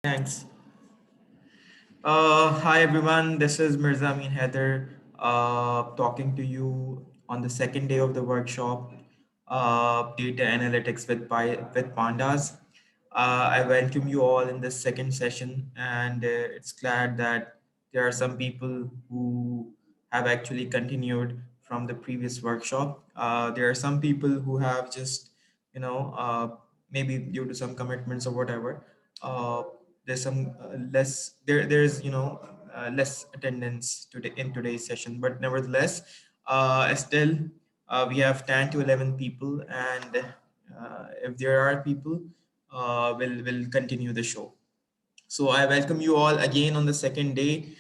Thanks. Hi everyone, this is Mirza Amin Heather talking to you on the second day of the workshop, Data Analytics with Pandas. I welcome you all in this second session, and it's glad that there are some people who have actually continued from the previous workshop. There are some people who have just, you know, maybe due to some commitments or whatever. Uh, there's some less there's less attendance today in today's session, but nevertheless still we have 10 to 11 people, and if there are people, we'll continue the show. So I welcome you all again on the second day.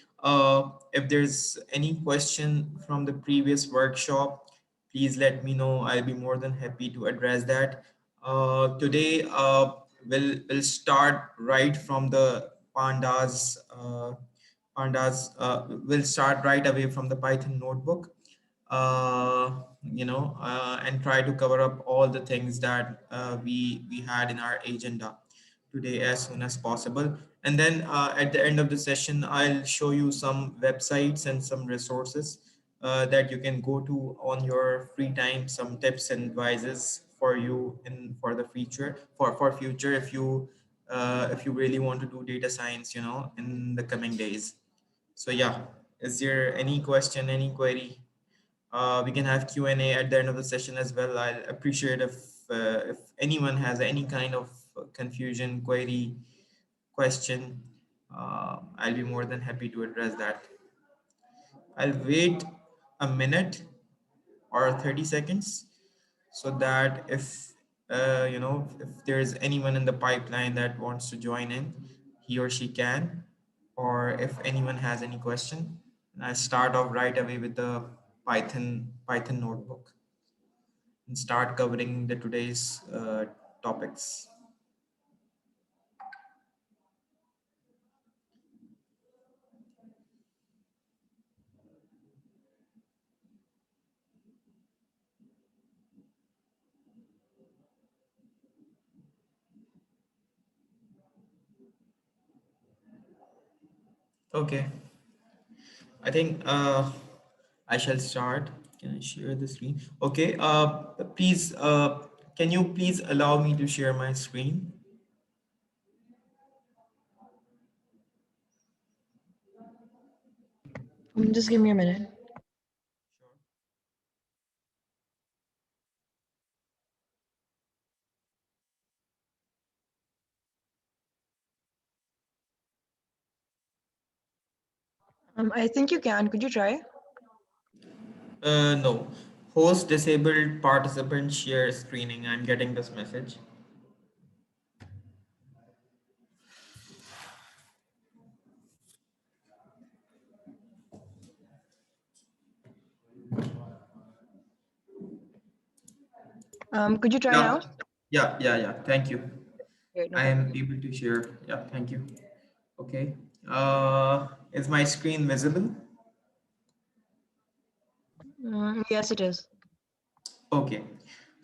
If there's any question from the previous workshop, please let me know. I'll be more than happy to address that. Today, we'll start right from the we'll start right away from the Python notebook. And try to cover up all the things that we had in our agenda today as soon as possible. And then at the end of the session, I'll show you some websites and some resources that you can go to on your free time, some tips and advices for you in for the future, for future if you really want to do data science, in the coming days. So yeah, is there any question, any query? We can have Q&A at the end of the session as well. I'll appreciate if anyone has any kind of confusion, query, question. I'll be more than happy to address that. I'll wait a minute or 30 seconds so that if there's anyone in the pipeline that wants to join in, he or she can, or if anyone has any question, I start off right away with the Python notebook and start covering the today's topics. Okay, I think I shall start. Can I share the screen? Okay, please, can you please allow me to share my screen? Just give me a minute. I think you can. Could you try? No. Host disabled participant share screening. I'm getting this message. Could you try Yeah, now? yeah. Thank you. Great, no I problem. am able to share. Yeah, thank you. Okay. Is my screen visible? Yes, it is. Okay.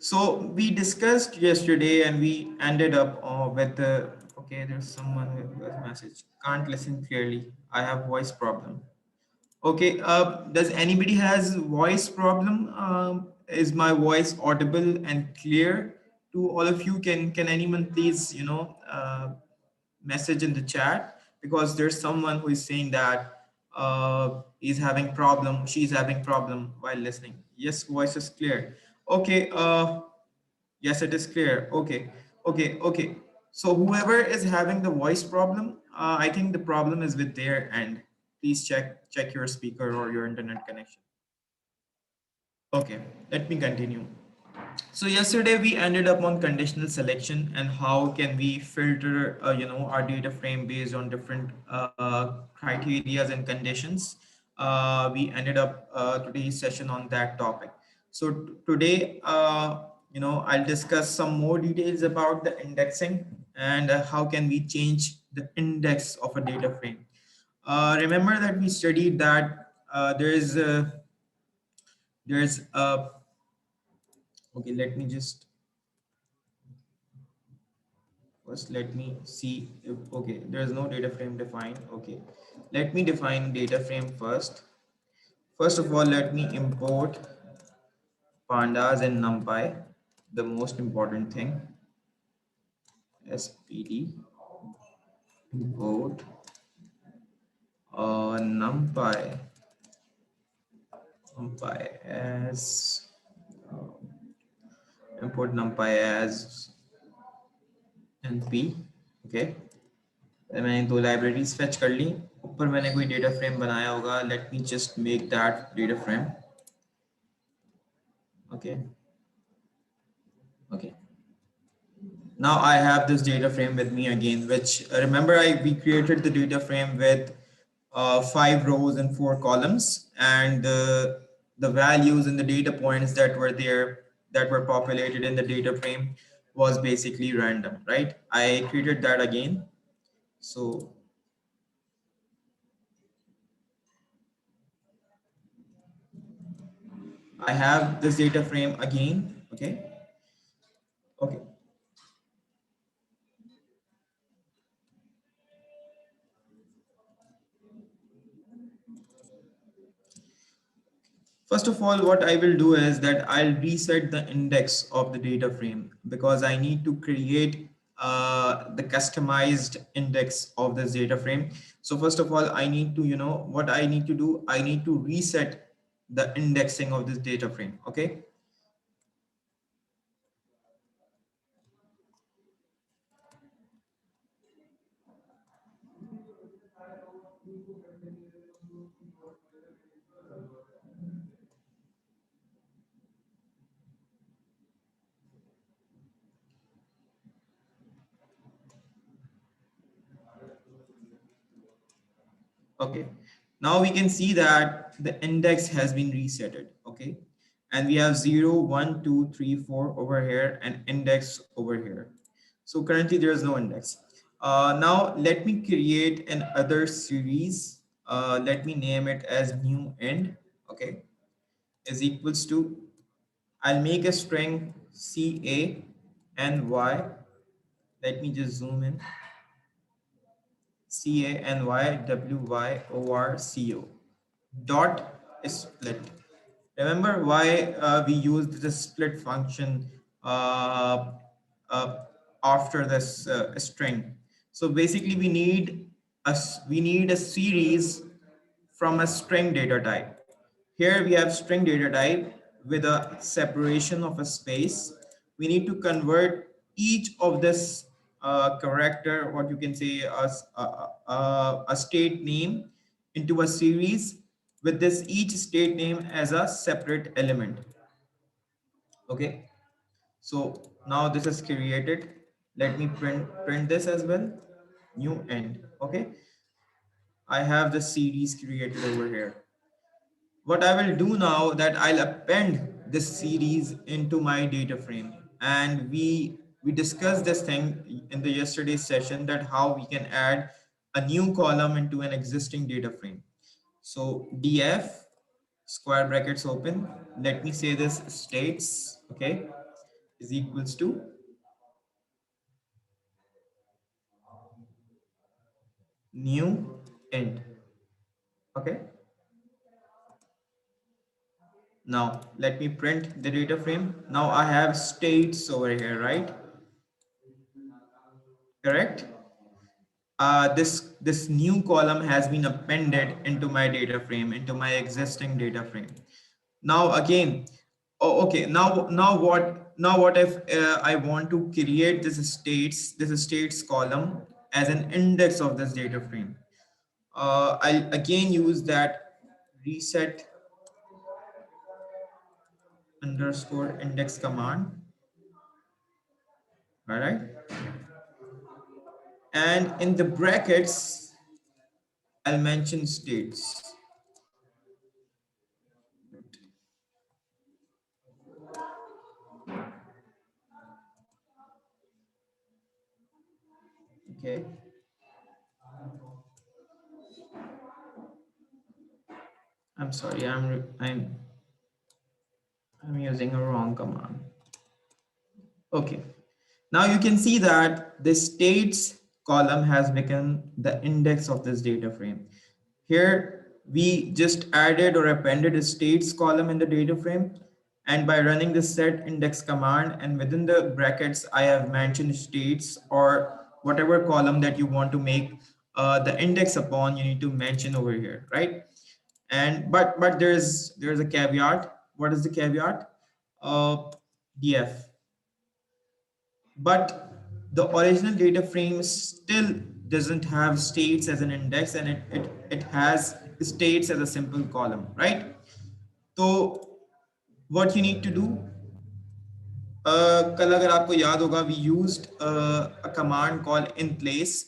So we discussed yesterday and we ended up with the, okay, there's someone who has a message. Can't listen clearly. I have voice problem. Okay, does anybody has voice problem? Is my voice audible and clear to all of you? Can anyone please, message in the chat, because there's someone who is saying that he's having problem, she's having problem while listening. Yes, voice is clear. Okay, yes, it is clear. Okay. So whoever is having the voice problem, I think the problem is with their end. Please check your speaker or your internet connection. Okay, let me continue. So yesterday we ended up on conditional selection and how can we filter, our data frame based on different criterias and conditions. We ended up today's session on that topic. So today, I'll discuss some more details about the indexing and how can we change the index of a data frame. Remember that we studied that there's a, okay, let me just, First, let me see if, okay, there is no data frame defined. Okay, let me define data frame first. First of all, let me import pandas and numpy, the most important thing. Spd import numpy as import numpy as np. Okay, मैंने दो libraries fetch कर ली, ऊपर मैंने कोई data frame बनाया होगा. Late me just make that data frame. Okay, okay, now I have this data frame with me again, which remember we created the data frame with 5 rows and 4 columns, and the values and the data points that were there, that were populated in the data frame, was basically random, right? I created that again. So I have this data frame again. Okay, okay. First of all, what I will do is that I'll reset the index of the data frame, because I need to create the customized index of this data frame. So first of all, I need to, what I need to do, I need to reset the indexing of this data frame. Okay. Okay, now we can see that the index has been resetted. Okay, and we have 0, 1, 2, 3, 4 over here and index over here. So currently there is no index. Now let me create an other series. Let me name it as new end. Okay, is equals to, I'll make a string CA and Y. Let me just zoom in. CANYWYORCO dot split. Remember why we used the split function uh, after this string. So basically we need a series from a string data type. Here we have string data type with a separation of a space. We need to convert each of this character, what you can say as a state name, into a series with this each state name as a separate element. Okay, so now this is created. Let me print this as well. New end. Okay, I have the series created over here. What I will do now, that I'll append this series into my data frame, and we discussed this thing in the yesterday's session, that how we can add a new column into an existing data frame. So df square brackets open, let me say this states, okay, is equals to new end. Okay, now let me print the data frame. Now I have states over here, right? Correct. This new column has been appended into my data frame, into my existing data frame. Now again, oh, okay. Now what if I want to create this states column as an index of this data frame? I'll again use that reset underscore index command. All right, and in the brackets I'll mention states. Okay, I'm sorry, I'm using a wrong command. Okay, Now you can see that the states column has become the index of this data frame. Here we just added or appended a states column in the data frame, and by running the set index command, and within the brackets I have mentioned states or whatever column that you want to make the index upon, you need to mention over here, right? And but there's a caveat. What is the caveat? Df. But the original data frame still doesn't have states as an index, and it has states as a simple column, right? So what you need to do, कल अगर आपको याद होगा, we used a command called in place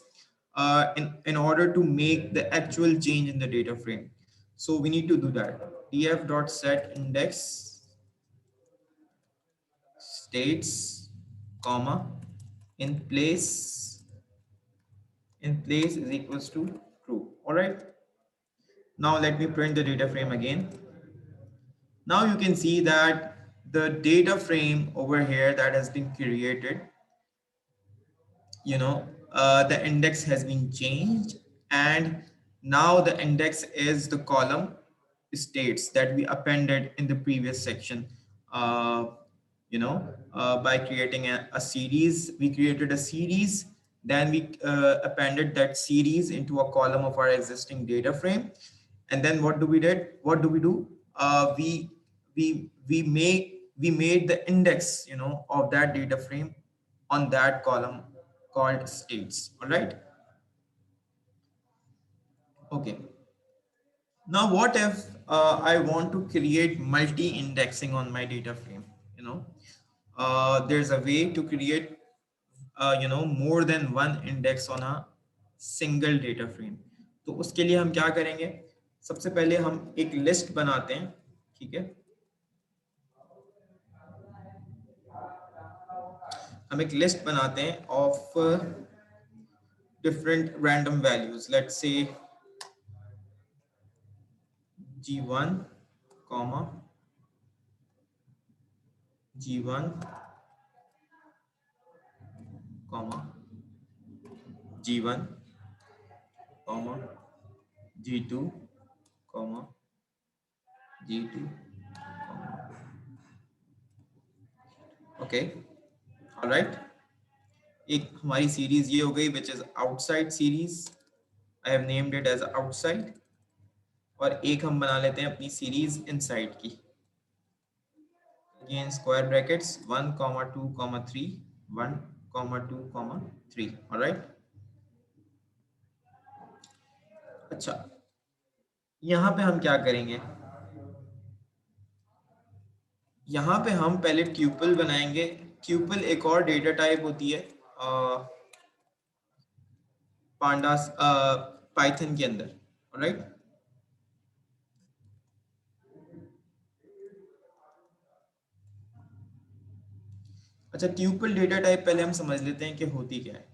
in order to make the actual change in the data frame. So we need to do that. df dot set index states comma in place is equals to true. All right. Now let me print the data frame again. Now you can see that the data frame over here that has been created, the index has been changed, and now the index is the column states that we appended in the previous section. uh, by creating a series, we created a series, then we appended that series into a column of our existing data frame. And then what do we do? We made the index, of that data frame on that column called states. All right. Okay. Now what if I want to create multi-indexing on my data frame? There's a way to create more than one index on a single data frame. तो उसके लिए हम क्या करेंगे? सबसे पहले हम एक लिस्ट बनाते हैं, ठीक है? हम एक लिस्ट बनाते हैं of different random values. Let's say G1, comma G1, comma G1, comma G2, comma G2, comma. Okay, all right. एक हमारी सीरीज ये हो गई which is outside series. I have named it as outside. और एक हम बना लेते हैं अपनी सीरीज इनसाइड की. Again square brackets 1, 2, 3, 1, 2, 3. All right. अच्छा, यहाँ पे हम क्या करेंगे? यहाँ पे हम पहले ट्यूपल बनाएंगे. ट्यूपल एक और डेटा टाइप होती है पांडास पाइथन के अंदर. ऑलराइट. अच्छा, ट्यूपल डेटा टाइप पहले हम समझ लेते हैं कि होती क्या है.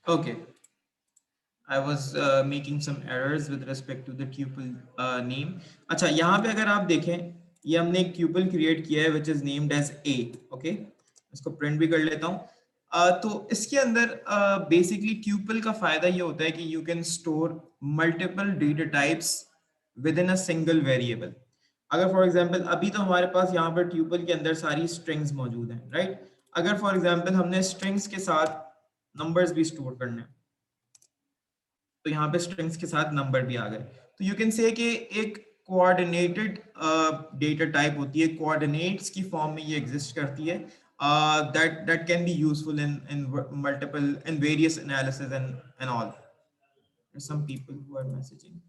Okay. I was making some errors with respect to the tuple name. अच्छा, यहाँ पे अगर आप देखें, ये हमने एक tuple create किया है which is named as A. Okay, इसको print भी कर लेता हूँ. तो इसके अंदर basically tuple का फायदा ये होता है कि you can store multiple data types within a single variable. अगर for example अभी तो हमारे पास यहाँ पर tuple के अंदर सारी strings मौजूद हैं, right? अगर for example हमने strings के साथ numbers भी store करने हैं, तो यहाँ पे स्ट्रिंग्स के साथ नंबर भी आ गए. तो यू कैन से कि एक कोऑर्डिनेटेड डेटा टाइप होती है, कोऑर्डिनेट्स की फॉर्म में ये एग्जिस्ट करती है. That can be useful in multiple in various analysis and all. Some people who are messaging.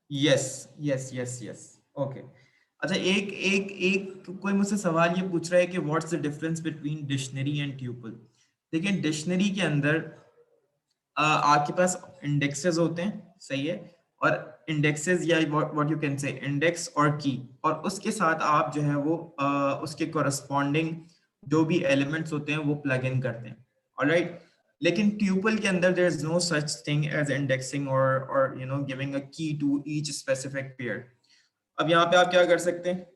Yes yes yes yes. Okay. अच्छा, एक एक एक कोई मुझसे सवाल ये पूछ रहा है कि what's the difference between dictionary and tuple. देखिए, डिक्शनरी के अंदर आपके पास इंडेक्सेस होते हैं, सही है, और इंडेक्सेस या व्हाट यू कैन से इंडेक्स और की, और उसके साथ आप जो है वो उसके कोरस्पॉन्डिंग जो भी एलिमेंट्स होते हैं वो प्लग इन करते हैं। ऑलराइट। लेकिन ट्यूपल के अंदर there is no such thing as indexing और you know giving a key to each specific pair. अब यहाँ पे आप क्या कर सकते हैं,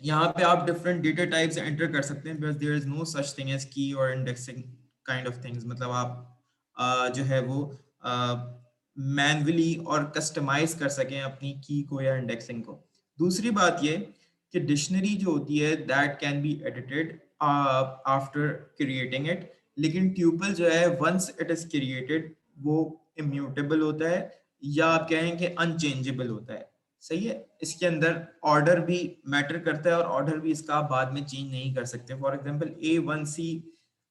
यहाँ पे आप डिफरेंट डेटा टाइप्स एंटर कर सकते हैं, because there is no such thing as key और इंडेक्सिंग काइंड ऑफ थिंग्स। मतलब आप जो है वो मैन्युअली और कस्टमाइज कर सकें अपनी की को या इंडेक्सिंग को। दूसरी बात ये कि डिक्शनरी जो होती है that can B edited after creating it, लेकिन ट्यूपल जो है वंस इट इज क्रिएटेड वो इम्यूटेबल होता है, या आप कहें कि अनचेंजेबल होता है। सही है। इसके अंदर ऑर्डर भी मैटर करता है, और ऑर्डर भी इसका आप बाद में चेंज नहीं कर सकते। फॉर एग्जांपल A1C,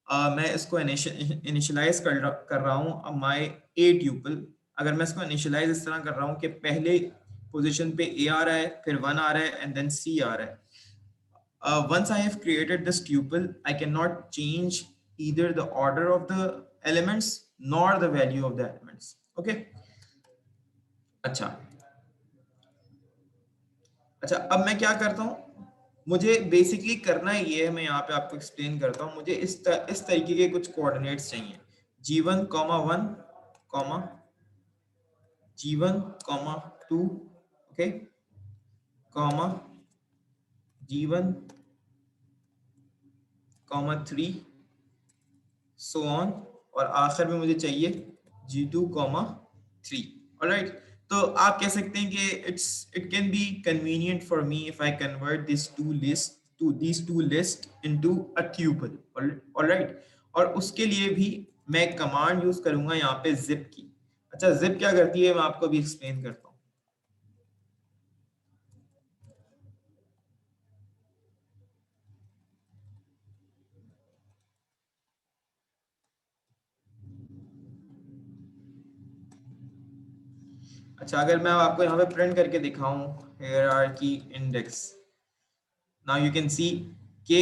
मैं इसको इनिशियलाइज कर रहा हूँ माय ए ट्यूपल। अगर मैं इसको इनिशियलाइज इस तरह कर रहा हूँ कि पहले पोजीशन पे A आ रहा है, फिर 1 आ रहा है, एंड देन C आ रहा है। Once I have created this tuple, I cannot change either the order of the elements nor the value of the elements. Okay. अच्छा, अच्छा, अब मैं क्या करता हूँ, मुझे बेसिकली करना ये है, मैं यहाँ पे आपको एक्सप्लेन करता हूँ। मुझे इस तरीके के कुछ कोऑर्डिनेट्स चाहिए। G1, 1, comma G1, 2, okay, comma G1, 3, so on, और आखिर में मुझे चाहिए G2, 3। ऑलराइट। तो आप कह सकते हैं कि it can be convenient for me if I convert these two list into a tuple। Alright. और उसके लिए भी मैं कमांड यूज करूंगा यहाँ पे zip की। अच्छा, zip क्या करती है मैं आपको भी एक्सप्लेन करता हूँ। अच्छा, अगर मैं आपको यहाँ पे प्रिंट करके दिखाऊं hierarchy index, now you can see कि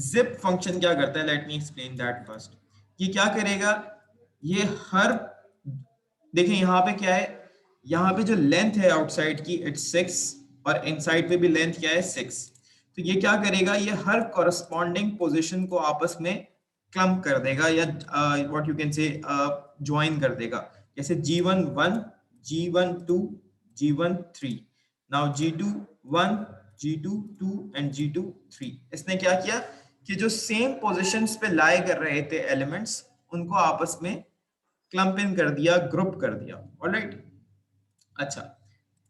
zip फंक्शन क्या करता है। Let me explain that first. ये क्या करेगा, ये हर, देखिए यहाँ पे क्या है, यहाँ पे जो लेंथ है आउटसाइड की इट्स 6, और इनसाइड पे भी लेंथ क्या है 6। तो ये क्या करेगा, ये हर कॉरस्पॉन्डिंग पोजीशन को आपस में क्लम्प कर देगा, या व्हाट यू कैन से ज्वाइन कर देगा। जैसे G1 1, G1 2, G1 3, now G2 1, G2 2 and G2 3। इसने क्या किया कि जो सेम पोजीशंस पे लाई कर रहे थे एलिमेंट्स, उनको आपस में क्लम्प इन कर दिया, ग्रुप कर दिया। ऑलराइट। अच्छा,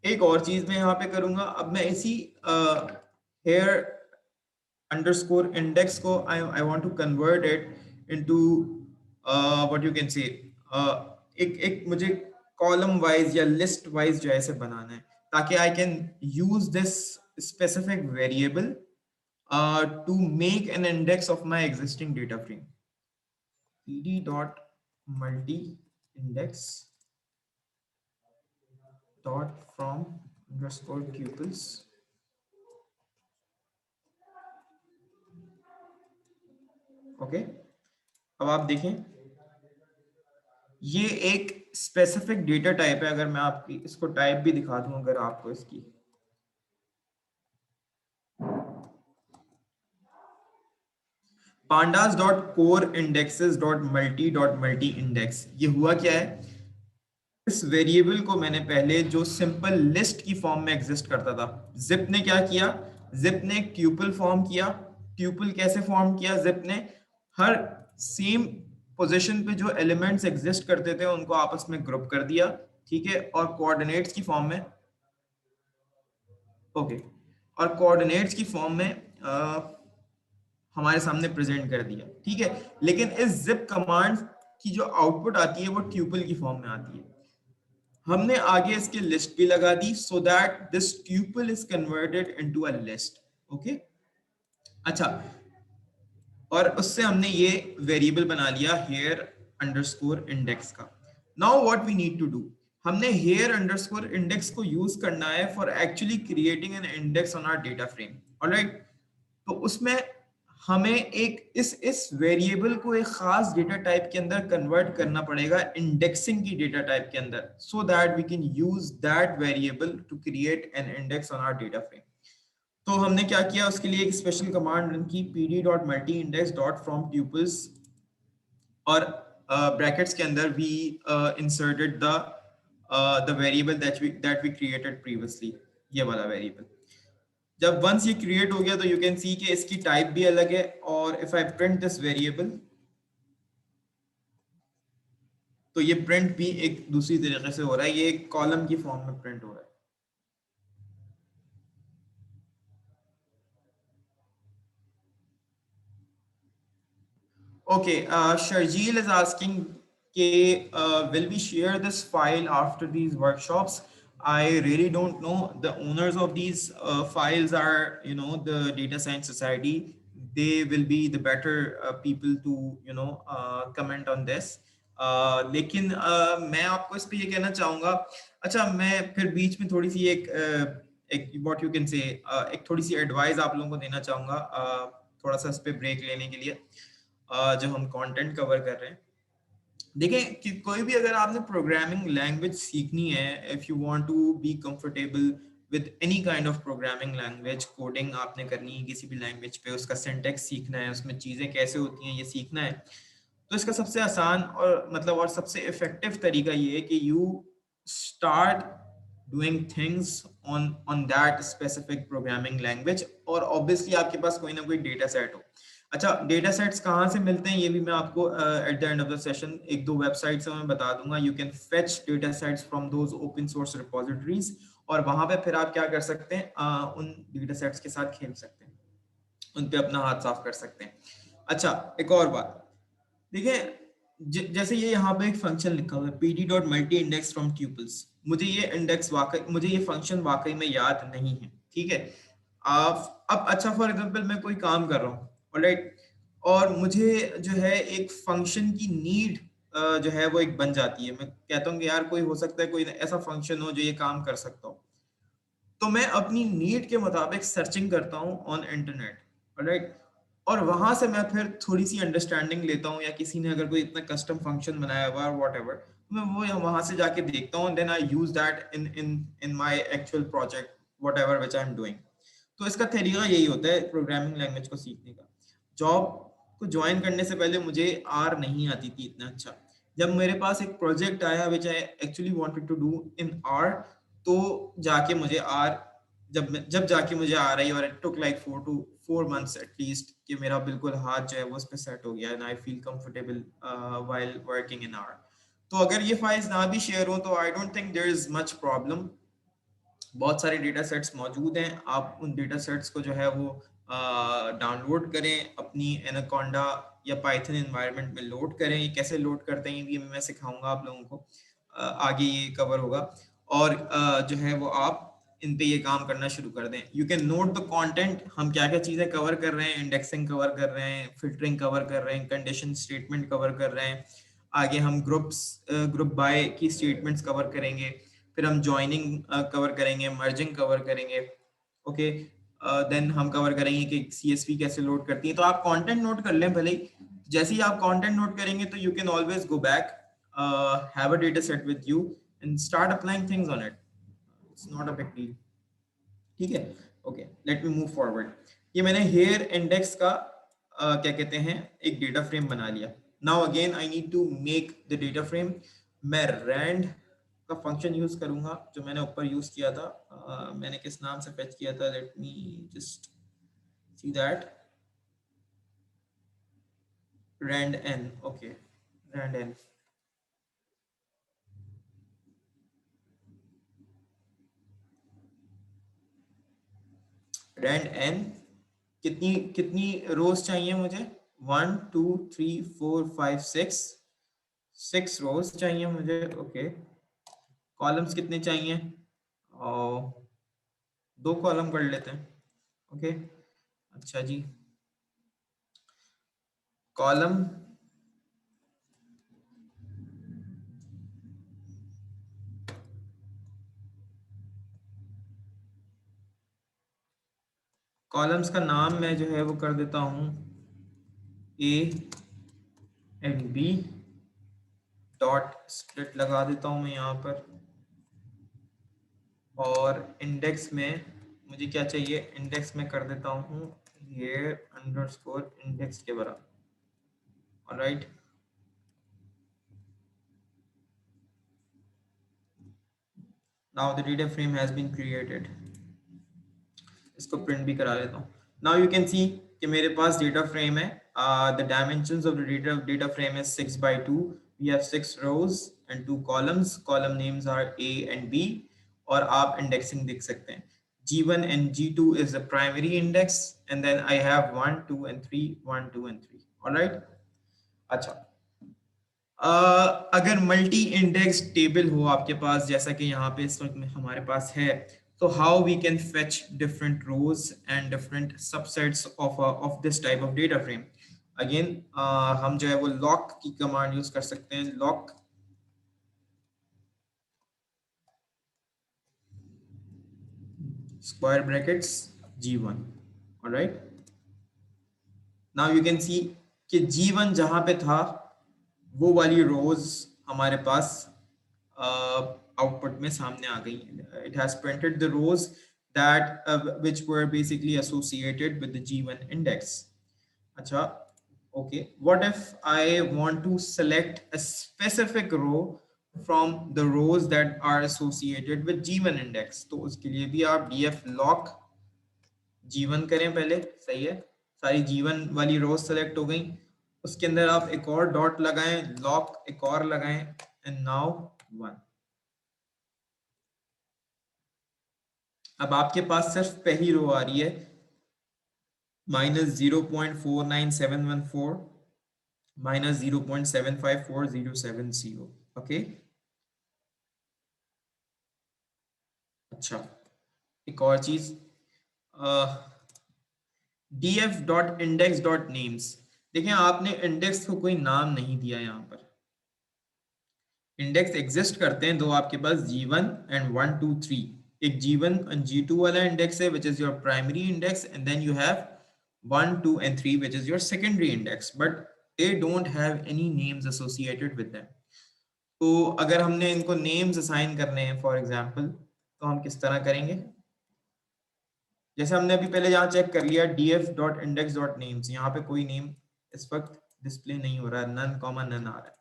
एक और चीज मैं यहाँ पे करूंगा। अब मैं इसी हेयर अंडरस्कोर इंडेक्स को I want to convert it into what you can say एक एक मुझे कॉलम वाइज या लिस्ट वाइज जो है ऐसे बनाना है, ताकि I can use this specific variable to make an index of my existing data frame. pd dot multi index dot from underscore tuples। Okay. अब आप देखें, ये एक स्पेसिफिक डेटा टाइप है। अगर मैं आपकी इसको टाइप भी दिखा दूं, अगर आपको इसकी, pandas dot core indexes dot multi index, ये हुआ क्या है, इस वेरिएबल को मैंने पहले जो सिंपल लिस्ट की फॉर्म में एग्जिस्ट करता था, जिप ने क्या किया, जिप ने एक ट्यूपल फॉर्म किया। ट्यूपल कैसे फॉर्म किया, जिप ने हर सेम पोजीशन पे जो एलिमेंट्स एग्जिस्ट करते थे उनको आपस में ग्रुप कर दिया, ठीक है, और कोऑर्डिनेट्स की फॉर्म में, ओके, और कोऑर्डिनेट्स की फॉर्म में हमारे सामने प्रेजेंट कर दिया, ठीक है। लेकिन इस जिप कमांड की जो आउटपुट आती है वो ट्यूपल की फॉर्म में आती है। हमने आगे इसकी लिस्ट भी लगा दी, so that this tuple is converted into a list. Okay. अच्छा, और उससे हमने ये वेरिएबल बना लिया हेयर अंडरस्कोर इंडेक्स का। Now what we need to do, हमने here underscore index को यूज करना है for actually creating an index on our data frame, alright. तो उसमें हमें एक इस वेरिएबल को एक खास डेटा टाइप के अंदर कन्वर्ट करना पड़ेगा इंडेक्सिंग की डेटा टाइप के अंदर, so that we can use that variable to create an index on our data frame. तो हमने क्या किया, उसके लिए एक स्पेशल कमांड रन की, pd.multiindex.fromTuples, और ब्रैकेट्स के अंदर we inserted the variable that we created previously, ये वाला वेरिएबल। जब वंस ये क्रिएट हो गया तो यू कैन सी कि इसकी टाइप भी अलग है, और if I print this variable तो ये प्रिंट भी एक दूसरी तरीके से हो रहा है, ये एक कॉलम की फॉर्म में प्रिंट हो रहा है। Okay, Sharjeel is asking, okay, will we share this file after these workshops? I really don't know. The owners of these files are, the Data Science Society. They will be the better people to, comment on this. लेकिन मैं आपको इस पे ये कहना चाहूँगा, अच्छा मैं फिर बीच में थोड़ी सी एक what you can say, एक थोड़ी सी एडवाइस आप लोगों को देना चाहूँगा, थोड़ा सा इस पे ब्रेक लेने के लिए, जो हम कंटेंट कवर कर रहे हैं। देखें कि कोई भी अगर आपने प्रोग्रामिंग लैंग्वेज सीखनी है, if you want to be comfortable with any kind of programming language, coding आपने करनी है किसी भी लैंग्वेज पे, उसका सिंटैक्स सीखना है, उसमें चीज़ें कैसे होती हैं ये सीखना है, तो इसका सबसे आसान और मतलब और सबसे इफेक्टिव तरीका ये है कि you start doing things on that specific programming language, और ऑब्वियसली आपके पास कोई ना कोई डेटा सेट हो। अच्छा, डेटा सेट्स कहाँ से मिलते हैं ये भी मैं आपको eight the end of the session एक दो वेबसाइट से मैं बता दूंगा। You can fetch data sets from those open source repositories, और वहां पे फिर आप क्या कर सकते हैं, उन डेटा सेट्स के साथ खेल सकते हैं, उन पे अपना हाथ साफ कर सकते हैं। अच्छा, एक और बात देखिए, जैसे ये यहाँ पे एक फंक्शन लिखा हुआ है pd.multi-index from tuples, मुझे ये फंक्शन वाकई में याद नहीं है, ठीक है। अब अच्छा, फॉर एग्जांपल मैं कोई काम कर रहा हूँ, ऑलराइट, और मुझे जो है एक फंक्शन की नीड जो है वो एक बन जाती है। मैं कहता हूँ कि यार कोई हो सकता है कोई ऐसा फंक्शन हो जो ये काम कर सकता हो, तो मैं अपनी नीड के मुताबिक सर्चिंग करता हूँ ऑन इंटरनेट, राइट, और वहां से मैं फिर थोड़ी सी अंडरस्टैंडिंग लेता हूँ, या किसी ने अगर कोई इतना कस्टम फंक्शन बनाया हुआ है वॉट एवर, मैं वो वहां से जाके देखता हूँ, then I use that in in in my actual project whatever which I am doing. तो इसका तरीका यही होता है प्रोग्रामिंग लैंग्वेज को सीखने का। जॉब को ज्वाइन करने से पहले मुझे आर नहीं आती थी इतना अच्छा। जब मेरे पास एक प्रोजेक्ट आया which I actually wanted to do in R, तो जाके मुझे आर जब जाके मुझे आ रही, और it took like 4 to 4 months at least, कि मेरा बिल्कुल हाथ जो है वो उस पे सेट हो गया, and I feel comfortable while working in R. तो अगर ये फाइल्स ना भी शेयर हो तो I don't think there is much problem. बहुत सारे डेटा सेट्स मौजूद हैं, आप उन डेटा सेट्स को जो है वो डाउनलोड करें, अपनी एनाकोंडा या पाइथन एनवायरनमेंट में लोड करें। ये कैसे लोड करते हैं ये मैं सिखाऊंगा आप लोगों को, आगे ये कवर होगा। और जो है वो आप इन पे ये काम करना शुरू कर दें। You can note the content, हम क्या क्या चीज़ें कवर कर रहे हैं, इंडेक्सिंग कवर कर रहे हैं, फिल्टरिंग कवर कर रहे हैं, कंडीशन स्टेटमेंट कवर कर रहे हैं, आगे हम ग्रुप बाय की स्टेटमेंट्स कवर करेंगे, फिर हम ज्वाइनिंग कवर करेंगे, मर्जिंग कवर करेंगे, ओके। देन हम कवर करेंगे कि CSV कैसे लोड करती है। तो आप कंटेंट नोट कर लें भले ही, जैसे ही आप कंटेंट नोट करेंगे तो you can always go back, have a data set with you and start applying things on it. It's not a big deal, ठीक है। Okay, let me move forward. ये मैंने हेयर इंडेक्स का क्या कहते हैं एक डेटा फ्रेम बना लिया। Now again I need to make the data frame. मैं रैंड का फंक्शन यूज करूंगा जो मैंने ऊपर यूज किया था। मैंने किस नाम से फेच किया था, let me just see that, rand n, okay, rand n, rand n. कितनी कितनी रोज चाहिए मुझे, 1 2 3 4 5 6, 6 रोज चाहिए मुझे, ओके। कॉलम्स कितने चाहिए, और 2 कॉलम कर लेते हैं, ओके। अच्छा जी, कॉलम कॉलम्स का नाम मैं जो है वो कर देता हूं A and B, dot split लगा देता हूं मैं यहाँ पर, और इंडेक्स में मुझे क्या चाहिए, इंडेक्स में कर देता हूँ ये अंडरस्कोर इंडेक्स के बराबर। Alright, now the data frame has been created. इसको प्रिंट भी करा लेता हूँ। नाउ यू कैन सी कि मेरे पास डेटा फ्रेम है। The dimensions of the data frame is 6x2। We have 6 rows and 2 columns. Column names are A and B, और आप इंडेक्सिंग देख सकते हैं। G1 and G2 is the primary index, and then I have 1 2 and 3, 1 2 and 3। all right, अच्छा, अगर multi index table हो आपके पास, जैसा कि यहाँ पे इस वक्त में हमारे पास है, तो how we can fetch different rows and different subsets of this type of data frame. Again हम जो है वो लॉक की कमांड यूज कर सकते हैं। Lock square brackets G1। Alright, now you can see कि G1 जहां पे था वो वाली रोज हमारे पास आउटपुट में सामने आ गई। It has printed the rows that which were basically associated with the G1 index. अच्छा, okay, what if I want to select a specific row from the rows that are associated with G1 index? तो उसके लिए भी आप df lock G1 करें पहले, सही है, सारी G1 वाली रोज सेलेक्ट हो गई। उसके अंदर आप एक और डॉट लगाएं, लॉक एक और लगाएं, एंड नाउ 1। अब आपके पास सिर्फ पहली रो आ रही है -0.497114 -0.754070। ओके, अच्छा, एक और चीज, df.index.names। देखिए आपने इंडेक्स को कोई नाम नहीं दिया यहाँ पर। इंडेक्स एग्जिस्ट करते हैं दो आपके पास, G1 एंड 1 2 3। एक G1 एंड G2 वाला इंडेक्स है which is your primary index, and then you have 1 2 and 3 which is your secondary index, but they don't have any names associated with them। तो अगर हमने इनको नेम्स असाइन करने हैं for example, तो हम किस तरह करेंगे? जैसे हमने अभी पहले यहाँ चेक कर लिया df.index.names, यहाँ पे कोई नेम इस वक्त डिस्प्ले नहीं हो रहा है, नन कॉमा नन आ रहा है।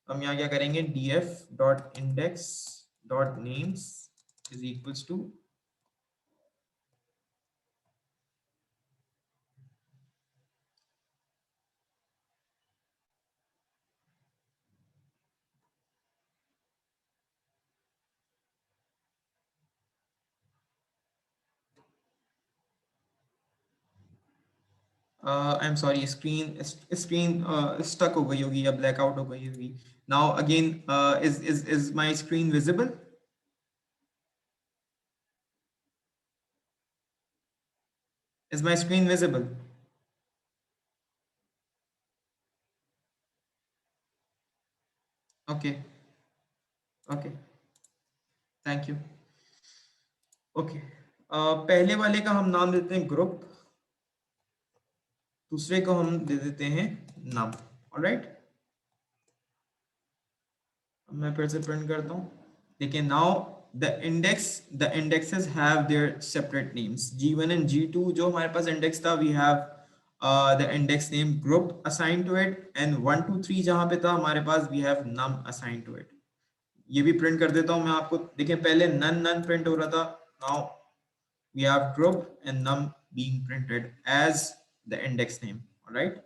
तो हम यहाँ क्या करेंगे, df.index.names is equals to I am sorry, screen stuck हो गई होगी या ब्लैकआउट हो गई होगी। Now again, is my screen visible? Is my screen visible? Okay, okay, thank you। Okay, पहले वाले का हम नाम देते हैं ग्रुप, दूसरे को हम दे देते हैं नाम। ऑलराइट, मैं फिर से प्रिंट करता हूँ। देखिए now the indexes have their separate names. G1 and G2 जो हमारे पास इंडेक्स था, we have the index name group assign to it, and 1 2 3 जहां पे था हमारे पास, we have num assign to it. ये भी प्रिंट कर देता हूं मैं आपको। देखिए पहले नन नन प्रिंट हो रहा था, now we have group and num being printed as the index name. Alright,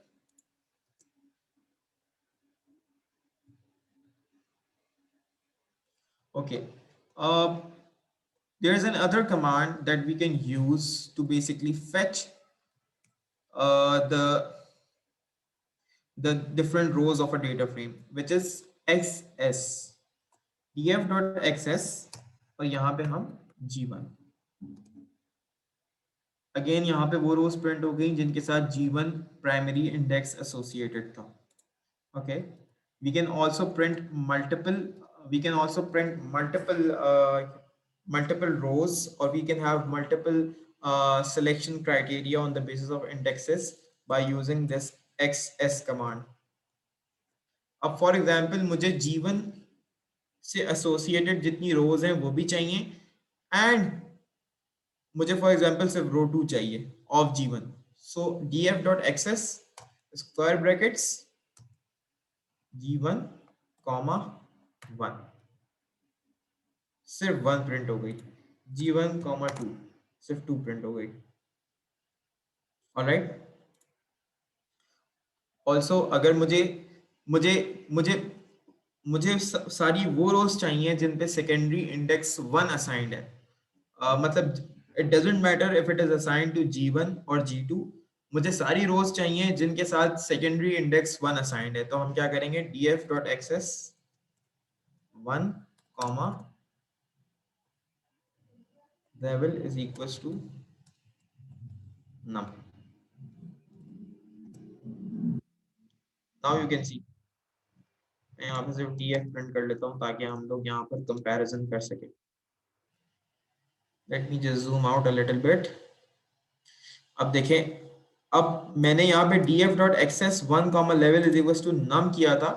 okay, there is another command that we can use to basically fetch the different rows of a data frame, which is xs, df.xs, और यहाँ पे हम G1। Again यहाँ पे वो रोज print हो गई जिनके साथ G1 प्राइमरी इंडेक्स एसोसिएटेड था। Okay, we can also print multiple we can also print multiple multiple rows, or we can have multiple selection criteria on the basis of indexes by using this XS command. अब for example मुझे जीवन से associated जितनी रोज हैं वो भी चाहिए, and मुझे फॉर एग्जाम्पल सिर्फ रो 2 चाहिए of G one. So df dot access square brackets G one comma 1, सिर्फ 1 प्रिंट हो गई. जीवन कॉमा 2 सिर्फ 2 प्रिंट हो गई. ऑलराइट. ऑल्सो अगर मुझे मुझे मुझे मुझे सारी वो रोज चाहिए जिन पे सेकेंडरी इंडेक्स 1 असाइंड है. मतलब it doesn't matter if it is assigned to G1 और G2. मुझे सारी रोज चाहिए जिनके साथ सेकेंडरी इंडेक्स 1 असाइंड है. तो हम क्या करेंगे, df dot access 1 comma level is equals to num. Now you can see मैं यहाँ पे सिर्फ df प्रिंट कर लेता हूँ ताकि हम लोग यहाँ पर कंपैरिजन कर सके. Let me just zoom out a little bit. अब देखें, अब मैंने यहाँ पे df dot access 1 comma level is equals to num किया था.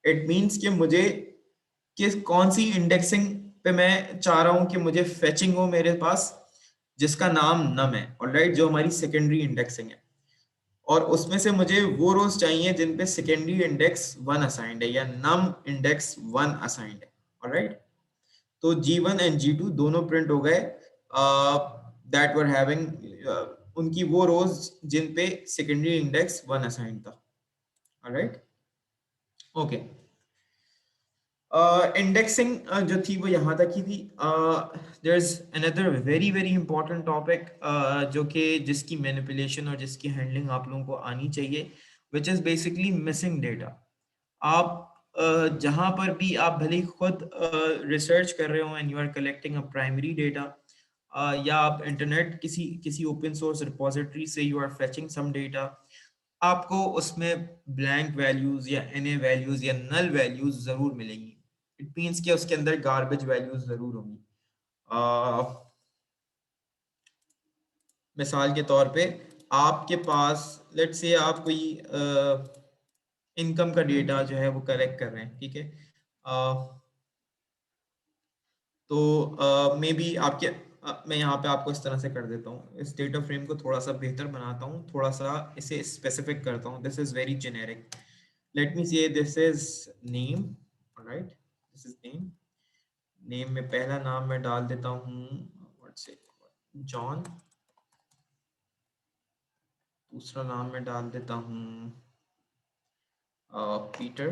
इट मींस कि मुझे किस कौन सी इंडेक्सिंग पे मैं चाह रहा हूँ कि मुझे फेचिंग हो मेरे पास जिसका नाम नम है. ऑलराइट, जो हमारी सेकेंडरी इंडेक्सिंग है, और उसमें से मुझे वो रोज चाहिए जिन पे सेकेंडरी इंडेक्स 1 असाइंड है या नम इंडेक्स 1 असाइंड है. ऑलराइट, तो G1 एंड G2 दोनों प्रिंट हो गए दैट वर हैविंग उनकी वो रोज जिन पे सेकेंडरी इंडेक्स 1 असाइंड था. Alright, okay. इंडेक्सिंग जो थी वो यहाँ तक ही थी. There is another very very important topic जो कि जिसकी मैनिपुलेशन और जिसकी हैंडलिंग आप लोगों को आनी चाहिए, विच इज बेसिकली मिसिंग डेटा. आप जहाँ पर भी आप भले ही खुद रिसर्च कर रहे हो and you are collecting a primary data, या आप इंटरनेट किसी किसी ओपन सोर्स रिपोजिटरी से you are fetching some data, आपको उसमें ब्लैंक वैल्यूज या NA वैल्यूज या नल वैल्यूज जरूर मिलेंगी. इट मीन्स कि उसके अंदर गार्बेज वैल्यूज जरूर होंगी. मिसाल के तौर पे आपके पास लेट्स से आप कोई इनकम का डेटा जो है वो कलेक्ट कर रहे हैं, ठीक है. तो मे बी आपके मैं यहाँ पे आपको इस तरह से कर देता हूँ, इस डेटा फ्रेम को थोड़ा सा बेहतर बनाता हूँ, थोड़ा सा इसे स्पेसिफिक करता हूँ. This is very generic. Let me say this is name. Alright, this is name. Name में पहला नाम मैं डाल देता हूँ व्हाट्स इट, जॉन. दूसरा नाम मैं डाल देता हूँ पीटर.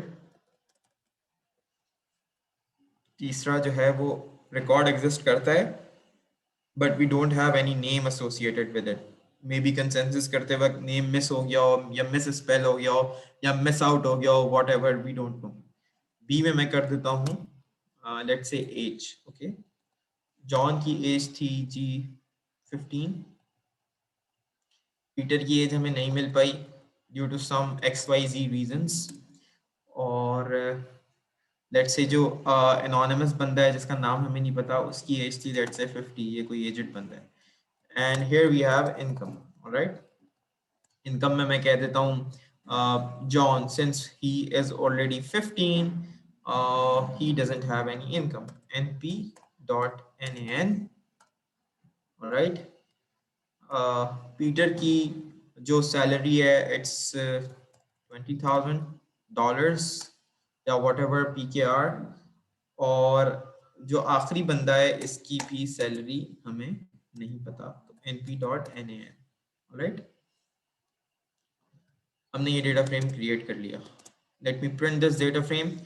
तीसरा जो है वो रिकॉर्ड एग्जिस्ट करता है but we don't have any name associated with it. May be consensus करते वक्त नेम मिस हो गया हो या मिस स्पेल हो गया हो या मिस आउट हो गया हो, whatever, we don't know. B में मैं कर देता हूँ let's say age. Okay, John की एज थी जी 15. पीटर की एज हमें नहीं मिल पाई due to some XYZ reasons. और लेट्स से जो एनोनिमस बंदा है जिसका नाम हमें नहीं पता, उसकी एज थी लेट्स से 50. ये कोई एजेड बंदा है. And here we have income. Alright, income में मैं कह देता हूँ John since he is already 15 he doesn't have any income. np.nan. Alright, Peter की जो सैलरी है इट्स $20,000 या वॉट एवर PKR. और जो आखिरी बंदा है इसकी भी सैलरी हमें नहीं पता, तो np.nan. राइट, हमने ये डेटा फ्रेम क्रिएट कर लिया. Let me print this data frame.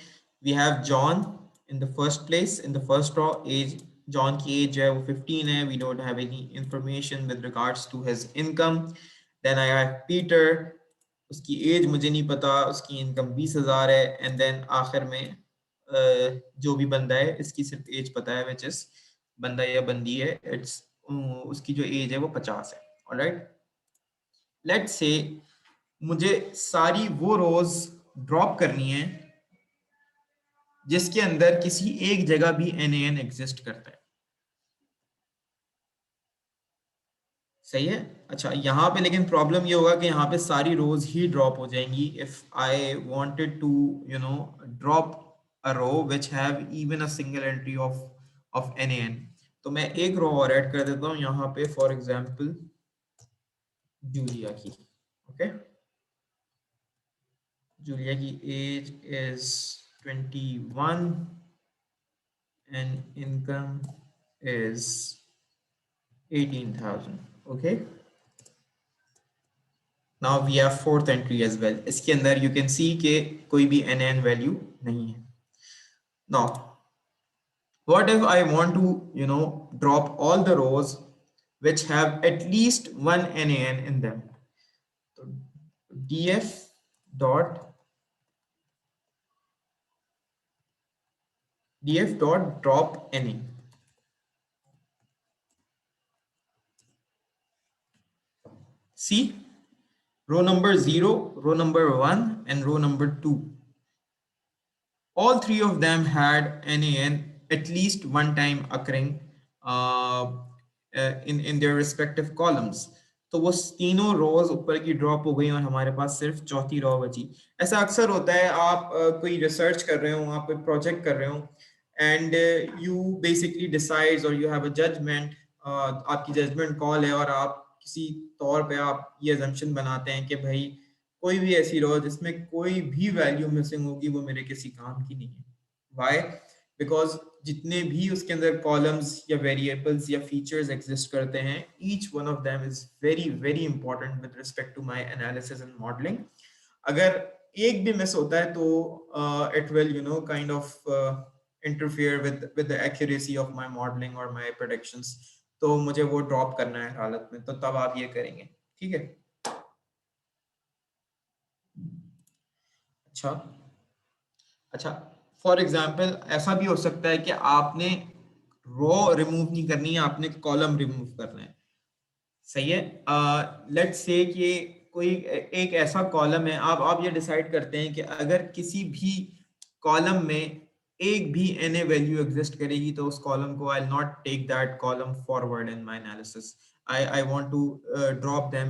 We have John in the first place, in the first row. Age, John की एज है वो 15 है. We don't have any information with regards to his income. Then I have Peter, उसकी age मुझे नहीं पता, उसकी income 20,000 है. एंड देन आखिर में जो भी बंदा है इसकी सिर्फ एज पता है, विच इज बंदा या बंदी है, इट्स उसकी जो एज है वो 50 है. ऑलराइट, लेट्स से मुझे सारी वो रोज ड्रॉप करनी है जिसके अंदर किसी एक जगह भी NaN एग्जिस्ट करता है. सही है। अच्छा, यहाँ पे लेकिन प्रॉब्लम ये होगा कि यहाँ पे सारी रोज ही ड्रॉप हो जाएंगी if I wanted to drop a row which have even a single entry of NaN। तो मैं एक रो और ऐड कर देता हूँ यहाँ पे, फॉर एग्जांपल जूलिया की। ओके, जूलिया की as is 21 and income is 18,000। okay, now we have fourth entry as well। इसके अंदर you can see कि कोई भी NaN वैल्यू नहीं है। now what if I want to drop all the rows which have at least one NaN in them? So df dot drop Na। see, row number 0, row number 1 and row number 2, all three of them had NaN at least one time occurring in their respective columns। तो वो तीनों रोज ऊपर की drop हो गई और हमारे पास सिर्फ चौथी रो बची। ऐसा अक्सर होता है, आप कोई रिसर्च कर रहे हो, आप कोई प्रोजेक्ट कर रहे हो एंड यू बेसिकली डिसाइड्स और यू हैव अ जजमेंट, आपकी जजमेंट कॉल है और आप किसी तौर पे आप ये अजम्पशन बनाते हैं कि भाई कोई भी ऐसी रो जिसमें कोई भी वैल्यू मिसिंग होगी वो मेरे किसी काम की नहीं है। वाई? बिकॉज जितने भी उसके अंदर कॉलम्स या वेरिएबल्स या फीचर्स एग्जिस्ट करते हैं, each one of them is very very important with respect to my analysis and modelling. अगर एक भी मिस होता है तो it will kind of interfere with the accuracy of my modelling और माय प्रेडिक्शंस। तो मुझे वो ड्रॉप करना है हालत में, तो तब आप ये करेंगे। ठीक है। अच्छा अच्छा, फॉर एग्जाम्पल ऐसा भी हो सकता है कि आपने रो रिमूव नहीं करनी है, आपने कॉलम रिमूव करना है। सही है। लेट्स से कि कोई एक ऐसा कॉलम है, आप ये डिसाइड करते हैं कि अगर किसी भी कॉलम में एक भी Na वैल्यू एग्जिस्ट करेगी तो उस कॉलम को I not take that column forward in my analysis. I want to drop them,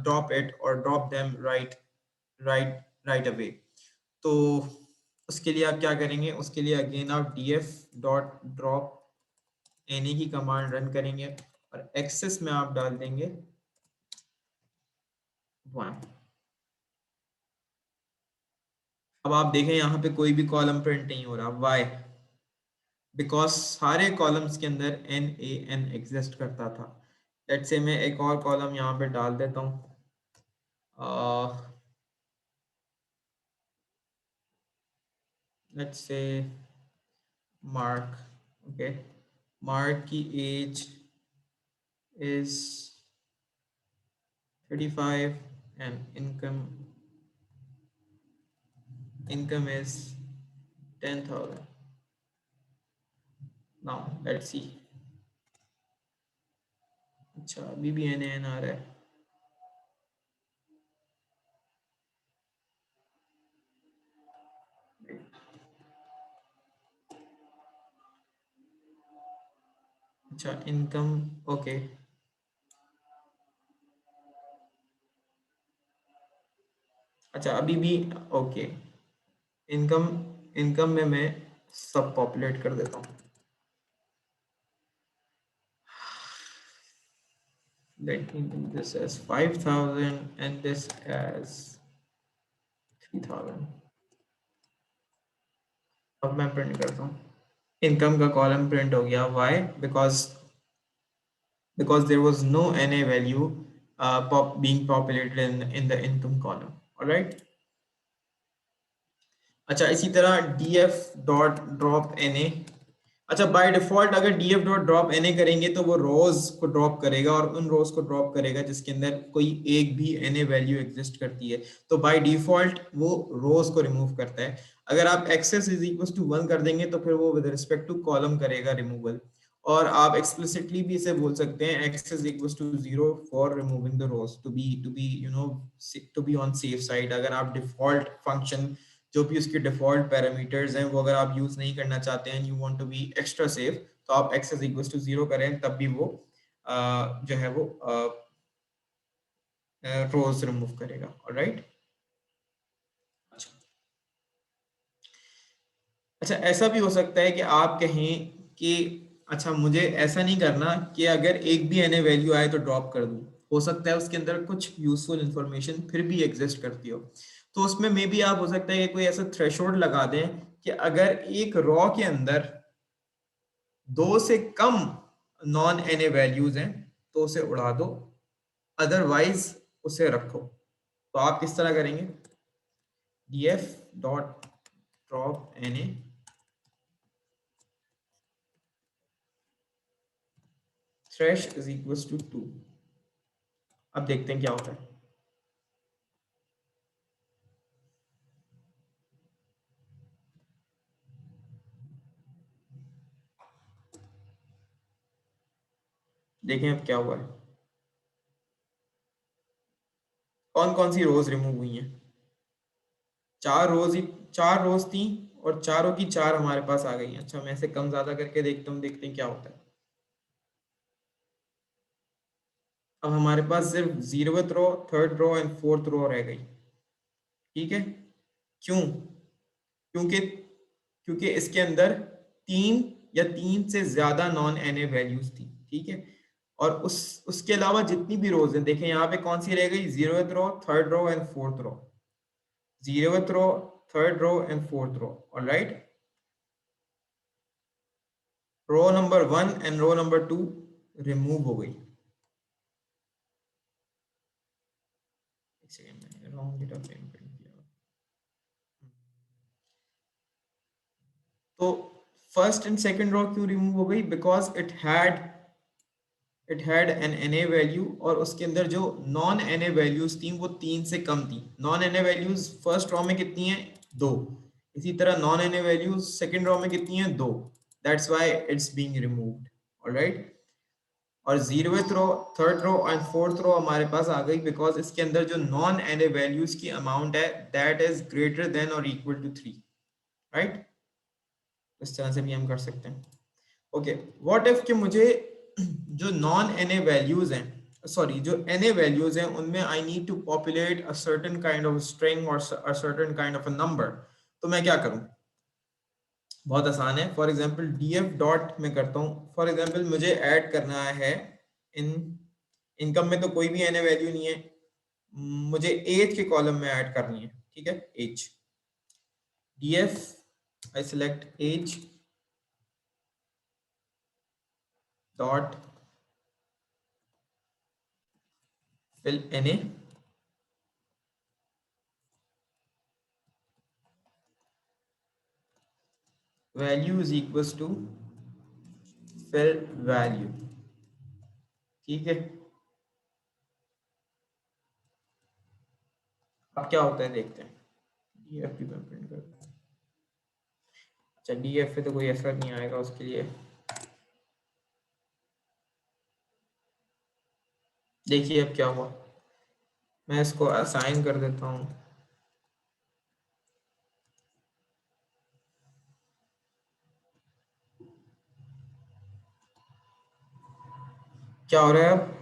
drop it और drop them right right right away. तो उसके लिए आप क्या करेंगे? उसके लिए अगेन आप df डॉट ड्रॉप Na की कमांड रन करेंगे और एक्सेस में आप डाल देंगे 1। अब आप देखें यहाँ पे कोई भी कॉलम प्रिंट नहीं हो रहा। वाई? बिकॉज सारे कॉलम्स के अंदर NaN एग्जिस्ट करता था। लेट्स से मैं एक और कॉलम यहाँ पे डाल देता हूँ, लेट्स से मार्क। ओके, मार्क की as is 35 and income is 10,000। now let's see। अच्छा, अभी भी NaN आ रहा है। अच्छा, इनकम ओके। अच्छा, अभी भी ओके। इनकम इनकम में मैं सब पॉपुलेट कर देता हूँ। Let me do this as 5,000 and this as 3,000। अब मैं प्रिंट करता हूँ। इनकम का कॉलम प्रिंट हो गया। Y? because there was no NA value being populated in the income column। all right। अच्छा, इसी तरह df डॉट ड्रॉप Na। अच्छा, बाय डिफॉल्ट अगर df डॉट ड्रॉप Na करेंगे तो वो रोज को ड्रॉप करेगा और उन रोज को ड्रॉप करेगा जिसके अंदर कोई एक भी Na वैल्यू एग्जिस्ट करती है। तो बाय डिफॉल्ट वो रोज को रिमूव करता है। अगर आप एक्सेस इज इक्वल टू 1 कर देंगे तो फिर वो विद रिस्पेक्ट टू कॉलम करेगा रिमूवल। और आप एक्सप्लिसिटली भी इसे बोल सकते हैं x is equals to 0 for removing the rows to be to be on safe side। अगर आप डिफॉल्ट फंक्शन जो भी उसके डिफॉल्ट पैरामीटर्स हैं वो अगर आप यूज नहीं करना चाहते हैं, you want to be extra safe, तो आप x is equals to 0 करें, तब भी वो जो है वो रोज रिमूव करेगा। ऑलराइट। अच्छा, ऐसा भी हो सकता है कि आप कहें कि अच्छा मुझे ऐसा नहीं करना कि अगर एक भी एन ए वैल्यू आए तो ड्रॉप कर दूं। हो सकता है उसके अंदर कुछ यूजफुल इंफॉर्मेशन फिर भी एग्जिस्ट करती हो, तो उसमें मे बी आप हो सकता है कि कोई ऐसा थ्रेशोल्ड लगा दें कि अगर एक रॉ के अंदर 2 से कम नॉन एन ए वैल्यूज हैं तो उसे उड़ा दो, अदरवाइज उसे रखो। तो आप किस तरह करेंगे? df dot drop N A thresh is equals to 2। अब देखते हैं क्या होता है। देखें अब क्या हुआ है। कौन कौन सी रोज रिमूव हुई हैं? 4 रोज थी और चारों की चार हमारे पास आ गई हैं। अच्छा, मैं इसे कम ज्यादा करके देखता हूँ, देखते हैं क्या होता है। अब हमारे पास सिर्फ 0th row, 3rd row and 4th रो रह गई। ठीक है, क्यों? क्योंकि क्योंकि इसके अंदर 3 या 3 से ज्यादा नॉन एन ए वैल्यूज थी। ठीक है, और उसके अलावा जितनी भी रोज हैं, देखें यहाँ पे कौन सी रह गई? 0th row, 3rd row and 4th row. 0th row, 3rd row and 4th row. Alright, row number 1 and row number 2 remove हो गई। एक सेकंड, मैंने रॉन्ग डेटा फ्रेम प्रिंट किया। तो फर्स्ट एंड सेकंड रो क्यों रिमूव हो गई? Because it had an N A value, और उसके अंदर जो नॉन एन ए वैल्यूज थी वो 3 से कम थी। Non N A values first row में कितनी है? 2। इसी तरह non N A values second row में कितनी है? 2। That's why it's being removed. Alright, और 0th row, 3rd row and 4th रो हमारे पास आ गई बिकॉज इसके अंदर जो नॉन एन ए वैल्यूज की अमाउंट है दैट इज ग्रेटर देन और इक्वल टू 3। राइट, इस तरह से भी हम कर सकते हैं। ओके, व्हाट इफ कि मुझे जो नॉन एन ए वैल्यूज हैं, सॉरी जो एन ए वैल्यूज हैं, उनमें I need to populate a certain kind of string और a certain kind of a number. तो मैं क्या करूं? बहुत आसान है। फॉर एग्जांपल df डॉट में करता हूं। फॉर एग्जांपल मुझे ऐड करना है इन इनकम में तो कोई भी एन ए वैल्यू नहीं है, मुझे एज के कॉलम में ऐड करनी है। ठीक है, as, df I select age dot fill na value is equals to fill value। ठीक है, अब क्या होता है देखते हैं। df भी मैं प्रिंट करता हूँ। अच्छा, df पे तो कोई असर नहीं आएगा उसके लिए। देखिए अब क्या हुआ, मैं इसको असाइन कर देता हूँ। क्या हो रहा है अब?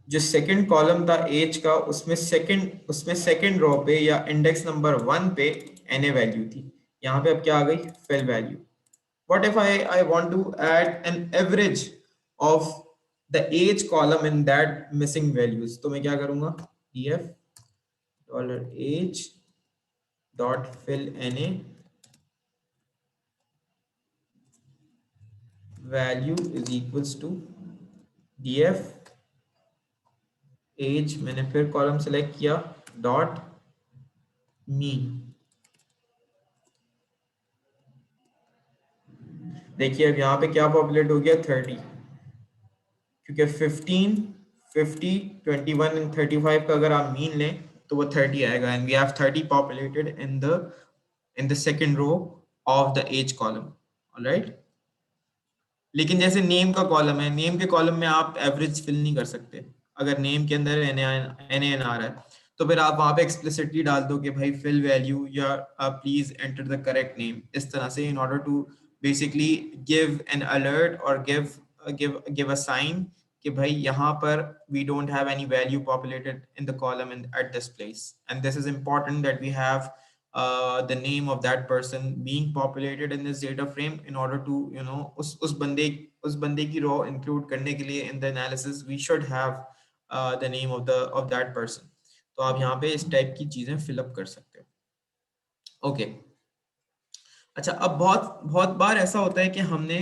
जो सेकंड कॉलम था एज का, उसमें सेकंड रो पे या इंडेक्स नंबर 1 पे एन ए वैल्यू थी। यहाँ पे अब क्या आ गई? Fill value. What if I want to add an average of the age column in that missing values? तो मैं क्या करूंगा? df dollar age dot fill na value is equals to df age, मैंने फिर कॉलम सेलेक्ट किया, dot mean. देखिए अब यहाँ पे क्या पॉपुलेट हो गया? 30, क्योंकि 15, 50, 21 एंड 35 का अगर आप मीन लें तो वो 30 आएगा। And we have 30 populated in the second row of the age column. Alright, लेकिन जैसे नेम का कॉलम है, नेम के कॉलम में आप एवरेज फिल नहीं कर सकते। अगर नेम के अंदर एन आ रहा है तो फिर आप वहां पे एक्सप्लिसिटली डाल दो कि भाई फिल वैल्यू या please enter the correct name, इस तरह से, in order to basically give an alert और give give give a sign कि भाई यहाँ पर we don't have any value populated in the column at this place, and this is important that we have the name of that person being populated in this data frame in order to उस बंदे की रो include करने के लिए in the analysis we should have the name of that person. तो आप यहाँ पे इस टाइप की चीजें फिलअप कर सकते हो. ओके अच्छा, अब बहुत बहुत बार ऐसा होता है कि हमने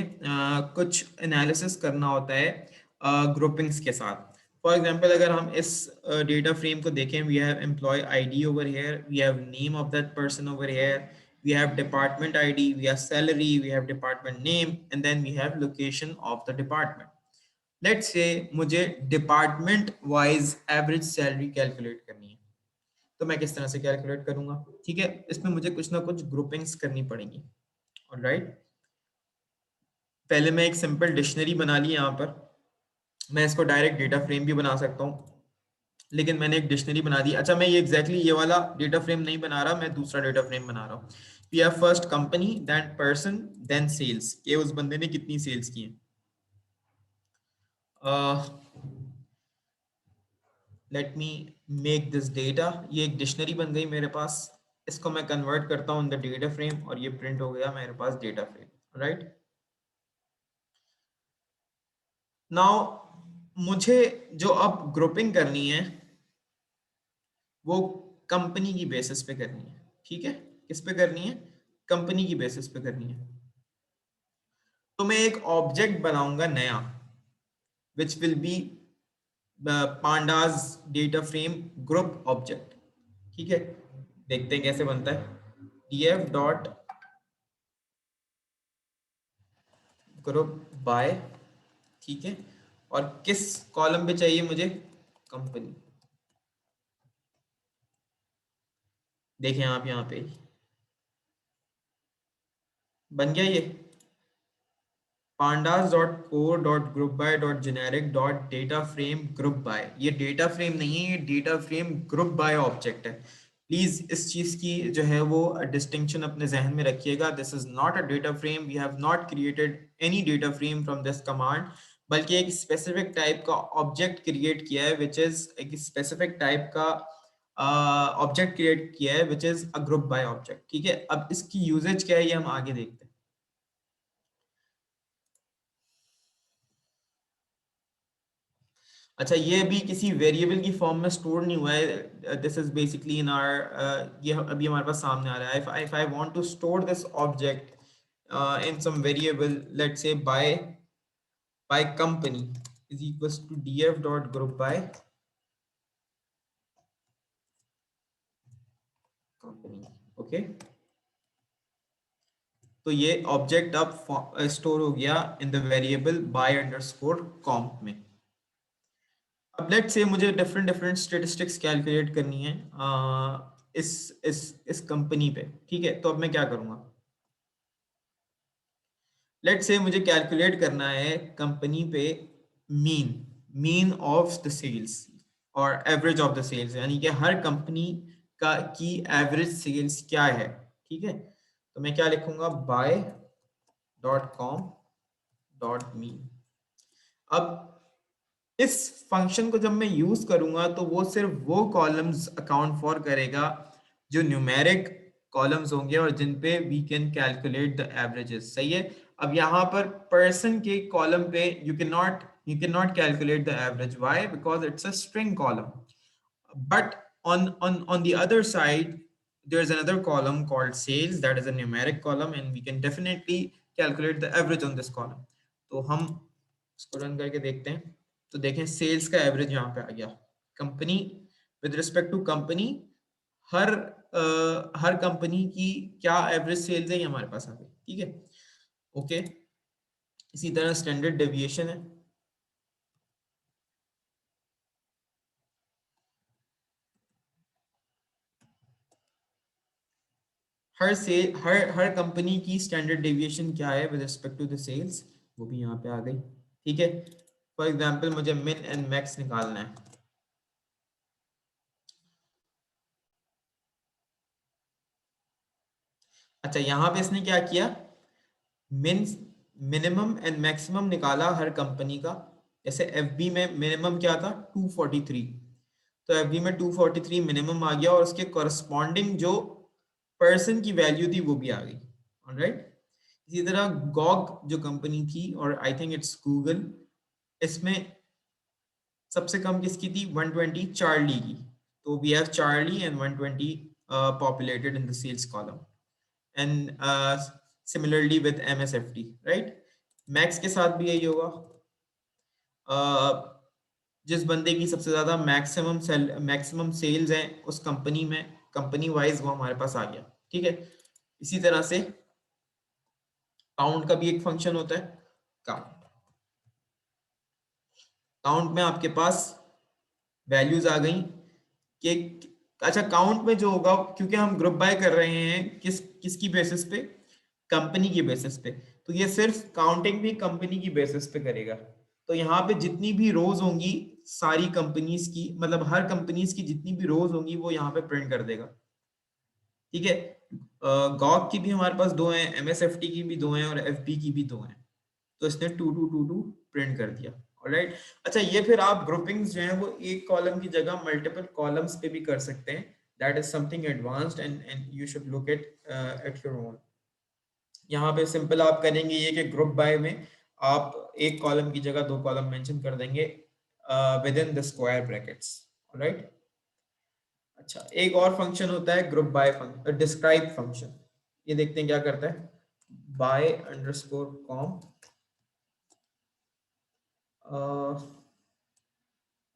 कुछ एनालिसिस करना होता है ग्रुपिंग्स के साथ. फॉर एग्जांपल अगर हम इस डेटा फ्रेम को देखें, we have employee ID over here, we have name of that person over here, we have department ID, we have salary, we have department name, and then we have location of the department. Let's say मुझे department wise average salary calculate करनी है, तो मैं किस तरह से calculate करूंगा? ठीक है, इसमें मुझे कुछ ना कुछ ग्रुपिंग्स करनी पड़ेंगी. ऑलराइट, पहले मैं एक सिंपल डिक्शनरी बना ली. यहाँ पर मैं इसको डायरेक्ट डेटा फ्रेम भी बना सकता हूँ, लेकिन मैंने एक डिक्शनरी बना दी. अच्छा, मैं ये एग्जैक्टली ये वाला डेटा फ्रेम नहीं बना रहा, मैं दूसरा डेटा फ्रेम बना रहा हूँ. We have first company, then person, then sales, ये उस बंदे ने कितनी सेल्स की हैं. Let me make this data. ये एक डिक्शनरी बन गई मेरे पास. इसको मैं कन्वर्ट करता हूँ इन द डेटा फ्रेम और ये प्रिंट हो गया मेरे पास डेटा फ्रेम. राइट, नाउ मुझे जो अब ग्रुपिंग करनी है वो कंपनी की बेसिस पे करनी है. ठीक है, किस पे करनी है? कंपनी की बेसिस पे करनी है. तो मैं एक ऑब्जेक्ट बनाऊंगा नया, which will be pandas data frame group object. ठीक है, देखते हैं कैसे बनता है. df dot group by. ठीक है, और किस कॉलम पे चाहिए मुझे? कंपनी. देखें आप यहाँ पे बन गया ये pandas dot core dot group by dot generic dot data frame group by. ये डेटा फ्रेम नहीं है, ये data frame group by object है. प्लीज इस चीज की जो है वो डिस्टिंक्शन अपने जहन में रखिएगा. This is not a data frame, we have not created any data frame from this command, बल्कि एक स्पेसिफिक टाइप का ऑब्जेक्ट क्रिएट किया है, विच इज एक स्पेसिफिक टाइप का ऑब्जेक्ट क्रिएट किया है, which is a group by object. ठीक है, अब इसकी यूजेज क्या है ये हम आगे देखते हैं. अच्छा, ये भी किसी वेरिएबल की फॉर्म में स्टोर नहीं हुआ है. This is basically in our, ये अभी हमारे पास सामने आ रहा है. If I want to store this object in some variable, let's say by company is equals to df dot group by company. Okay, तो ये ऑब्जेक्ट अब स्टोर हो गया in the variable by underscore comp में. अब let's say मुझे different different statistics calculate करनी है इस कंपनी पे. ठीक है, तो अब मैं क्या करूंगा? लेट्स से मुझे कैलकुलेट करना है कंपनी पे mean mean of the sales और एवरेज ऑफ द सेल्स, यानी कि हर कंपनी का की एवरेज सेल्स क्या है. ठीक है, तो मैं क्या लिखूंगा? By dot com dot mean. अब इस फंक्शन को जब मैं यूज करूंगा तो वो सिर्फ वो कॉलम्स अकाउंट फॉर करेगा जो न्यूमेरिक कॉलम्स होंगे और जिन पे we can calculate the averages. सही है. अब यहाँ पर पर्सन के कॉलम पे you can not calculate the average. Why? Because it's a string column. But on the other side, there's another column called sales that is a numeric column, and we can definitely calculate the average on this column. तो हम इसको run करके देखते हैं. तो देखें sales का average यहाँ पे आ गया. Company, with respect to company, हर कंपनी की क्या एवरेज सेल्स है ये हमारे पास आ गई. ठीक है, ओके. इसी तरह स्टैंडर्ड डेविएशन है. हर कंपनी की स्टैंडर्ड डेविएशन क्या है with respect to the sales, वो भी यहाँ पे आ गई. ठीक है, फॉर एग्जांपल मुझे मिन एंड मैक्स निकालना है. अच्छा, यहाँ पे इसने क्या किया? मिनिमम एंड मैक्सिमम निकाला हर कंपनी का, जैसे एफबी में मिनिमम क्या था 243, तो एफबी में 243 मिनिमम आ गया और उसके करस्पॉन्डिंग जो पर्सन की वैल्यू थी वो भी आ गई, ऑलराइट। इसी तरह गॉग जो कंपनी थी, और आई थिंक इट्स गूगल, इसमें सबसे कम किसकी थी 120 चार्ली की, तो we have Charlie and 120 populated in the sales column, and similarly with MSFT, right? Max के साथ भी यही होगा। जिस बंदे की सबसे ज्यादा मैक्सिमम सेल्स हैं उस कंपनी में, कंपनी वाइज वो हमारे पास आ गया, ठीक है। इसी तरह से काउंट का भी एक फंक्शन होता है, काउंट। काउंट में आपके पास वैल्यूज आ गई कि अच्छा, काउंट में जो होगा, क्योंकि हम ग्रुप बाय कर रहे हैं किसकी बेसिस पे, कंपनी की बेसिस पे, तो ये सिर्फ काउंटिंग भी कंपनी की बेसिस पे करेगा। तो यहाँ पे जितनी भी रोज होंगी सारी कंपनीज की, मतलब हर कंपनीज की जितनी भी रोज होंगी वो यहाँ पे प्रिंट कर देगा, ठीक है। गॉग की भी हमारे पास दो हैं, एमएसएफटी की भी दो हैं, और एफबी की भी दो हैं, तो इसने 2222 प्रिंट कर दिया, ऑलराइट। अच्छा, ये फिर आप ग्रुपिंग्स जो हैं वो एक कॉलम की जगह मल्टीपल कॉलम्स पे भी कर सकते हैं, that is something advanced and you should look at your own. यहाँ पे सिंपल आप करेंगे ये कि ग्रुप बाय में आप एक कॉलम की जगह दो कॉलम मेंशन कर देंगे with in the square brackets, alright. अच्छा, एक और फंक्शन होता है group by function, describe function. ये देखते हैं क्या करता है, by underscore com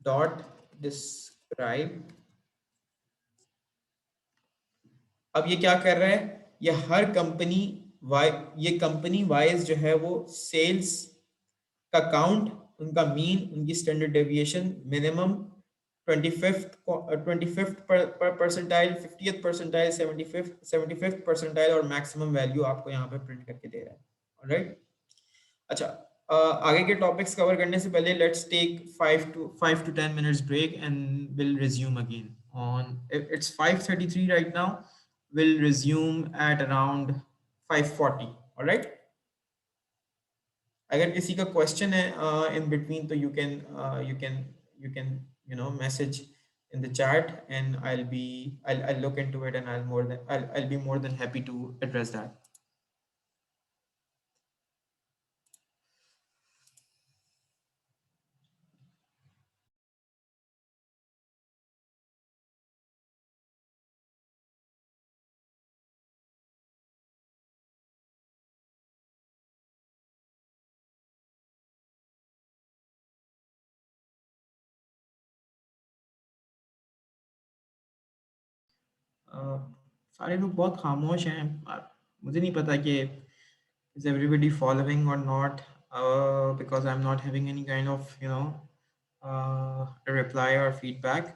dot describe. अब ये क्या कर रहा है, ये हर कंपनी वाई, ये कंपनी वाइज जो है वो सेल्स का काउंट, उनका मीन, उनकी standard deviation, minimum 25th percentile, 50th percentile, 75th percentile और मैक्सिमम वैल्यू आपको यहाँ पे प्रिंट करके दे रहा है, ऑलराइट। अच्छा, आगे के टॉपिक्स कवर करने से पहले let's take 5 to 10 minutes break and we'll resume again on, it's 5:33 right now, we'll resume at around 5:40, all right। अगर किसी का क्वेश्चन है इन बिटवीन तो you can message in the chat and I'll look into it and I'll be more than happy to address that. सारे लोग बहुत खामोश हैं, मुझे नहीं पता कि is everybody following or not, because I'm not having any kind of a reply or feedback,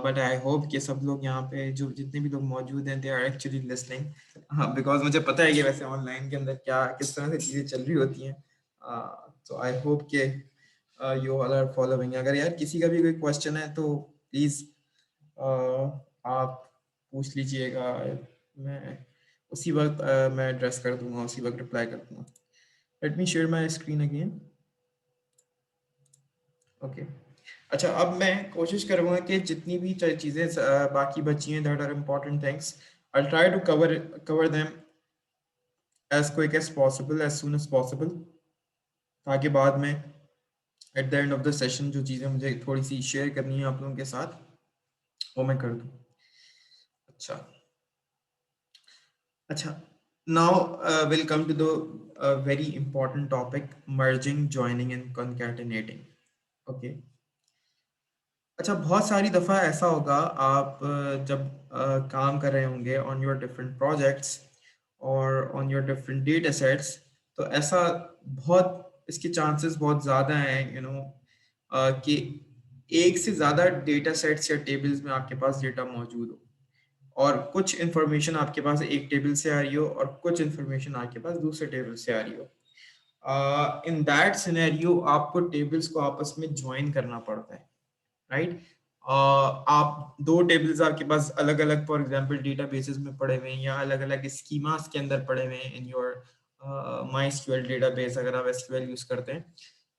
but I hope कि सब लोग यहाँ पे जो जितने भी लोग मौजूद हैं they are actually listening, because मुझे पता है कि वैसे ऑनलाइन के अंदर क्या किस तरह से चीज़ें चल रही होती हैं, so I hope कि you all are following। अगर यार किसी का भी कोई क्वेश्चन है तो प्लीज़ आप पूछ लीजिएगा, मैं उसी वक्त मैं एड्रेस कर दूंगा, उसी वक्त रिप्लाई कर दूंगा। Let me share my screen again, okay. अच्छा, अब मैं कोशिश करूंगा कि जितनी भी चीज़ें बाकी बची हैं that are important things, I will try to cover them as quick as possible, as soon as possible, ताकि बाद में at the end of the session जो चीज़ें मुझे थोड़ी सी शेयर करनी है आप लोगों के साथ वो मैं कर दूँ। अच्छा, now we'll come to the very important topic, merging, joining and concatenating, okay। अच्छा, बहुत सारी दफ़ा ऐसा होगा आप जब काम कर रहे होंगे ऑन योर डिफरेंट प्रोजेक्ट्स और on your different data sets, तो ऐसा बहुत इसके चांसेस बहुत ज़्यादा हैं कि एक से ज़्यादा डेटा सेट्स या टेबल्स में आपके पास डेटा मौजूद हो, और कुछ इंफॉर्मेशन आपके पास एक टेबल से आ रही हो और कुछ इंफॉर्मेशन आपके पास दूसरे टेबल से आ रही हो। इन दैट सिनेरियो आपको टेबल्स को आपस में ज्वाइन करना पड़ता है, राइट। आप दो टेबल्स आपके पास अलग अलग फॉर एग्जांपल डेटाबेसेस में पड़े हुए हैं या अलग अलग स्कीमास के अंदर पड़े हुए हैं इन योर MySQL डेटाबेस, अगर आप SQL यूज करते हैं,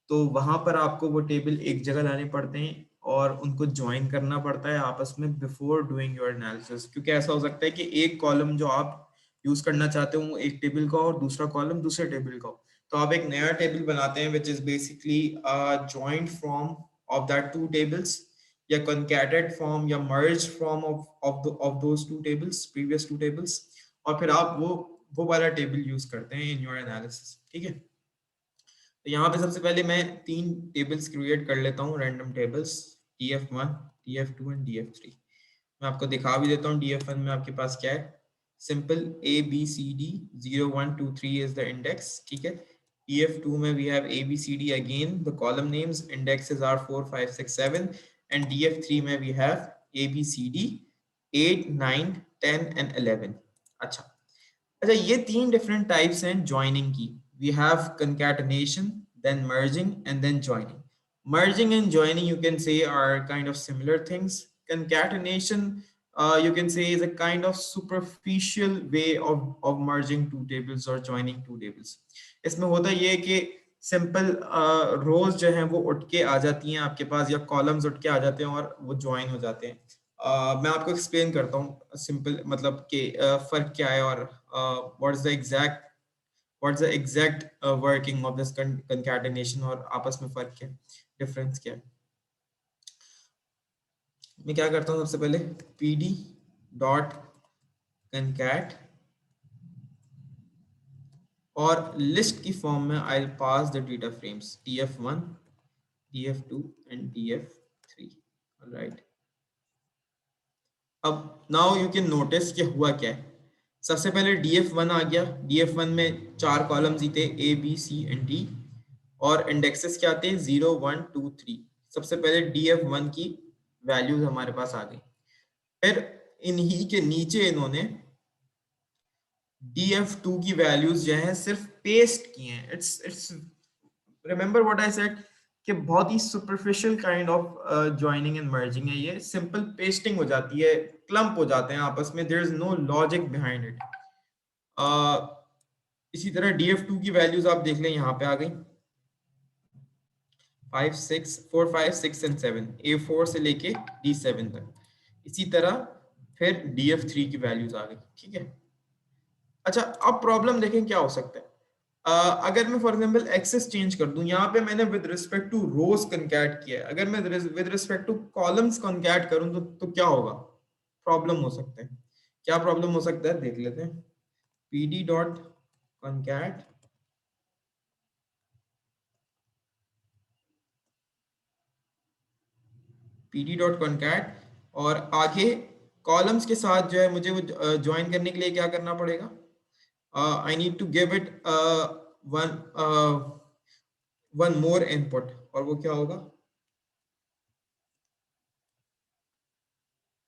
तो वहां पर आपको वो टेबल एक जगह लाने पड़ते हैं और उनको ज्वाइन करना पड़ता है आपस में बिफोर डूइंग योर एनालिसिस, क्योंकि ऐसा हो सकता है कि एक कॉलम जो आप यूज करना चाहते हो एक टेबल का और दूसरा कॉलम दूसरे टेबल का हो, तो आप एक नया टेबल बनाते हैं which is basically joint from of that two tables, या concatenate form या merged form of those two tables, previous two tables, और फिर आप वो वाला टेबल यूज करते हैं इन योर एनालिसिस। ठीक है, तो यहाँ पे सबसे पहले मैं 3 टेबल्स क्रिएट कर लेता हूँ, random tables df1, df2 and df3। मैं आपको दिखा भी देता हूँ df1 में आपके पास क्या है, simple a b c d 0 1 2 3 is the index. ठीक है, df2 में we have a b c d again the column names, indexes are 4 5 6 7, and df3 में we have a b c d 8 9 10 and 11। अच्छा अच्छा, ये 3 डिफरेंट टाइप्स हैं joining की। We have concatenation, then merging and then joining. Merging and joining, you can say, are kind of similar things. Concatenation, you can say, is a kind of superficial way of merging two tables or joining two tables. इसमें होता ये है कि simple रोज जो हैं वो उठ के आ जाती हैं आपके पास, या कॉलम्स उठ के आ जाते हैं और वो ज्वाइन हो जाते हैं। मैं आपको एक्सप्लेन करता हूँ सिंपल, मतलब कि फर्क क्या है और what's the exact working of this concatenation, और आपस में फर्क क्या है, डिफरेंस क्या है। मैं क्या करता हूँ, सबसे पहले pd डॉट concat, और लिस्ट की फॉर्म में I pass the data frames df1, df2 and df3। Alright, अब नाउ यू कैन नोटिस कि हुआ क्या है। सबसे पहले df1 आ गया, df1 में 4 कॉलम्स ही थे a b c and d, और इंडेक्सेस क्या थे 0 1 2 3। सबसे पहले df1 की वैल्यूज हमारे पास आ गई, फिर इन्हीं के नीचे इन्होंने df2 की वैल्यूज जो है सिर्फ पेस्ट किए हैं। It's remember what I said कि बहुत ही superficial kind of joining and merging है, ये सिंपल पेस्टिंग हो जाती है, क्लम्प हो जाते हैं आपस में, there is no logic behind it. इसी तरह df2 की वैल्यूज आप देख लें, यहाँ पे आ गई 5 6 4 5 6 एंड 7, a4 से लेके d7 तक। इसी तरह फिर df3 की वैल्यूज आ गई। ठीक है, अच्छा अब प्रॉब्लम देखें क्या हो सकता है। अगर मैं फॉर एग्जांपल एक्सेस चेंज कर दूं, यहाँ पे मैंने विद रिस्पेक्ट टू रोज कंकैट किया है, अगर मैं विद रिस्पेक्ट टू कॉलम्स कंकैट करूं तो क्या होगा, प्रॉब्लम हो सकता है। क्या प्रॉब्लम हो सकता है देख लेते हैं, pd डॉट कंकैट, pd डॉट कंकैट, और आगे कॉलम्स के साथ जो है मुझे वो ज्वाइन करने के लिए क्या करना पड़ेगा, I need to give it one more input, और वो क्या होगा,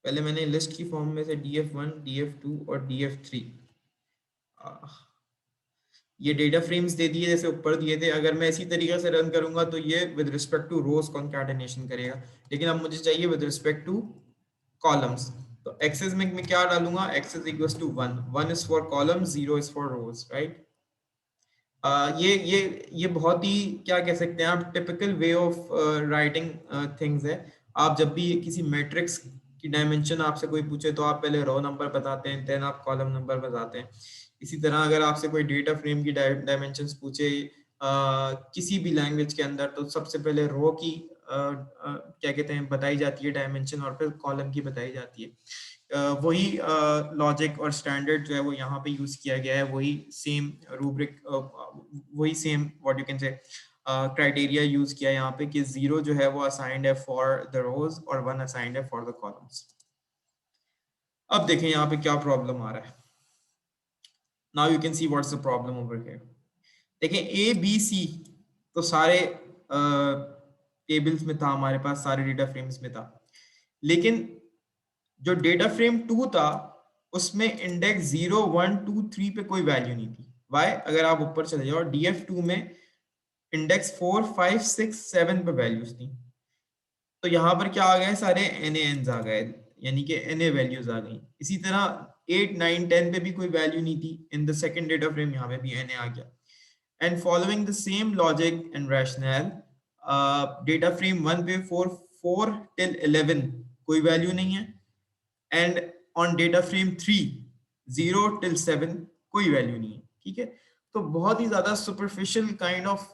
पहले मैंने लिस्ट की फॉर्म में से df1 df2 और df3 ये डेटा फ्रेम्स दे दिए जैसे ऊपर दिए थे। अगर मैं इसी तरीके से रन करूंगा तो ये with respect to rows concatenation करेगा, लेकिन अब मुझे चाहिए विद रिस्पेक्ट टू कॉलम्स। तो एक्सेस में मैं क्या डालूंगा, axis equals to 1, 1 is for columns, 0 is for rows, right. ये बहुत ही क्या कह सकते हैं आप, typical way of writing things है। आप जब भी किसी मैट्रिक्स की डायमेंशन आपसे कोई पूछे तो आप पहले रो नंबर बताते हैं, देन आप कॉलम नंबर बताते हैं। इसी तरह अगर आपसे कोई डेटा फ्रेम की डायमेंशंस पूछे किसी भी लैंग्वेज के अंदर, तो सबसे पहले रो की क्या कहते हैं बताई जाती है डायमेंशन, और फिर कॉलम की बताई जाती है। वही लॉजिक और स्टैंडर्ड जो है वो यहाँ पे यूज किया गया है, वही सेम रूब्रिक, वही सेम व्हाट यू कैन से क्राइटेरिया यूज किया है यहाँ पे कि 0 जो है वो असाइंड है फॉर द रोज और 1 असाइंड है फॉर द कॉलम्स। अब देखें यहाँ पे क्या प्रॉब्लम आ रहा है। Now you can see what's the problem over here. देखें ए बी सी तो सारे टेबल्स में था, हमारे पास सारे डेटा फ्रेम्स में था, लेकिन जो डेटा फ्रेम 2 था उसमें इंडेक्स 0 1 2 3 पे कोई वैल्यू नहीं थी। वाई, अगर आप ऊपर चले जाओ df2 में इंडेक्स 4 5 6 7 पे वैल्यूज थी, तो यहाँ पर क्या आ गए, सारे NaNs आ गए, यानी कि Na वैल्यूज आ गई। इसी तरह 8 9 10 पे भी कोई वैल्यू नहीं थी, इन द सेकंड डेटा फ्रेम यहाँ पे भी Na आ गया। And following the same logic and rational, data frame 1 पे 4 till 11 कोई वैल्यू नहीं है, and on data frame 3 0 till 7 कोई वैल्यू नहीं है, ठीक है। तो बहुत ही ज्यादा superficial kind of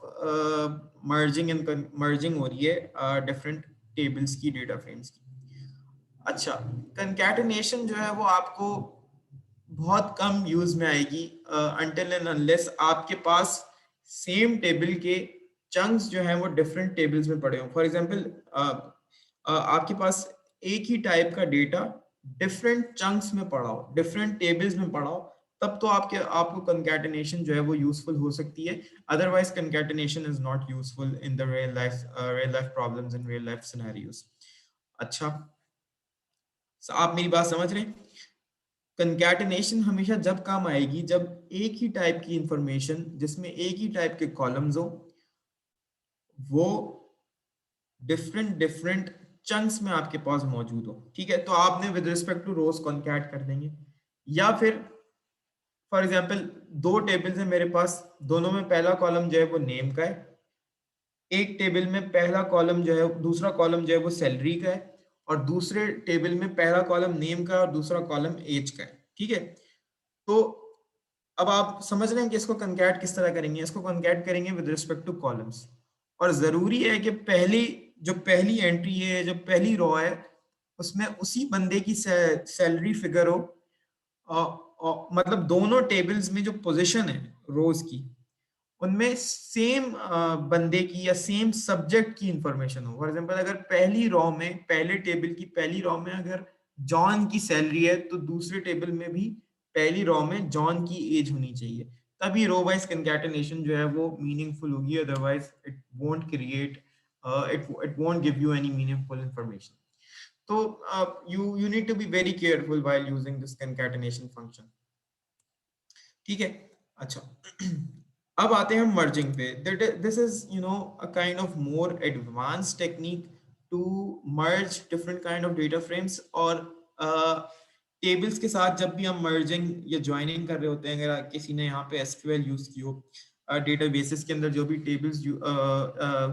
merging and merging हो रही है डिफरेंट टेबल्स की, डेटा फ्रेम्स की। अच्छा, कंकैटिनेशन जो है वो आपको बहुत कम यूज में आएगी अनटिल एंड अनलेस आपके पास सेम टेबल के चंक्स जो हैं वो डिफरेंट टेबल्स में पड़े हों। फॉर एग्जांपल आपके पास एक ही टाइप का डेटा डिफरेंट चंक्स में पड़ा हो, डिफरेंट टेबल्स में पड़ा हो, तब तो आपको कंकैटिनेशन जो है वो यूजफुल हो सकती है। Otherwise concatenation is not useful in the real life problems in real life scenarios. अच्छा, आप मेरी बात समझ रहे हैं? कंकैटिनेशन हमेशा जब काम आएगी जब एक ही टाइप की इंफॉर्मेशन जिसमें एक ही टाइप के कॉलम्स हो वो डिफरेंट डिफरेंट चंक्स में आपके पास मौजूद हो, ठीक है। तो आपने with respect to rows concat कर देंगे, या फिर फॉर एग्जांपल दो टेबल्स हैं मेरे पास, दोनों में पहला कॉलम जो है वो नेम का है, एक टेबल में पहला कॉलम जो है, दूसरा कॉलम जो है वो सैलरी का है, और दूसरे टेबल में पहला कॉलम नेम का और दूसरा कॉलम एज का है, ठीक है। तो अब आप समझ रहे हैं कि इसको कंकैट किस तरह करेंगे। इसको कंकैट करेंगे विद रिस्पेक्ट टू कॉलम्स, और जरूरी है कि पहली एंट्री है, जो पहली रो है, उसमें उसी बंदे की सैलरी फिगर हो, मतलब दोनों टेबल्स में जो पोजीशन है रोज की उनमें सेम बंदे की या सेम सब्जेक्ट की इंफॉर्मेशन हो। फॉर एग्जांपल अगर पहली रो में, पहले टेबल की पहली रो में अगर जॉन की सैलरी है, तो दूसरे टेबल में भी पहली रो में जॉन की एज होनी चाहिए, तभी रो वाइज कंकैटिनेशन जो है वो मीनिंगफुल होगी। Otherwise it won't create, it won't give you any meaningful information. तो you need to be very careful while using this concatenation function, ठीक है। अच्छा, अब आते हैं हम मर्जिंग पे। This is a kind of more advance technique to merge different kind of data frames. और टेबल्स के साथ जब भी हम मर्जिंग या ज्वाइनिंग कर रहे होते हैं, अगर किसी ने यहाँ पे एसक्यूएल यूज की हो, डेटाबेसेस के अंदर जो भी टेबल्स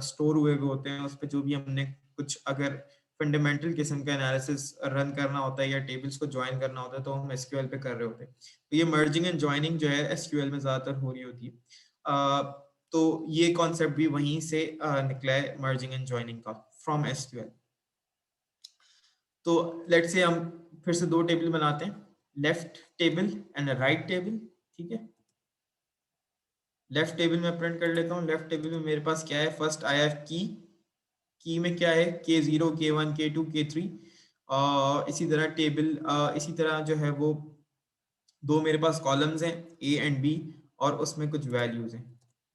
स्टोर हुए हुए होते हैं उस पर जो भी हमने कुछ अगर फंडामेंटल किस्म का एनालिसिस रन करना होता है या टेबल्स को ज्वाइन करना होता है, तो हम एसक्यूएल पे कर रहे होते हैं। तो ये मर्जिंग एंड ज्वाइनिंग जो है एसक्यूएल में ज्यादातर हो रही होती है। तो ये कॉन्सेप्ट भी वहीं से निकला है, मर्जिंग एंड ज्वाइनिंग का, फ्रॉम एसक्यूएल। तो लेट्स से हम फिर से दो टेबल बनाते हैं, left table and right table, ठीक है। लेफ्ट टेबल में प्रिंट कर लेता हूँ। लेफ्ट टेबल में मेरे पास क्या है, फर्स्ट आई हैव की में क्या है, K0, K1, K2, K3। इसी तरह टेबल, इसी तरह जो है वो दो मेरे पास कॉलम्स हैं A एंड B, और उसमें कुछ वैल्यूज हैं।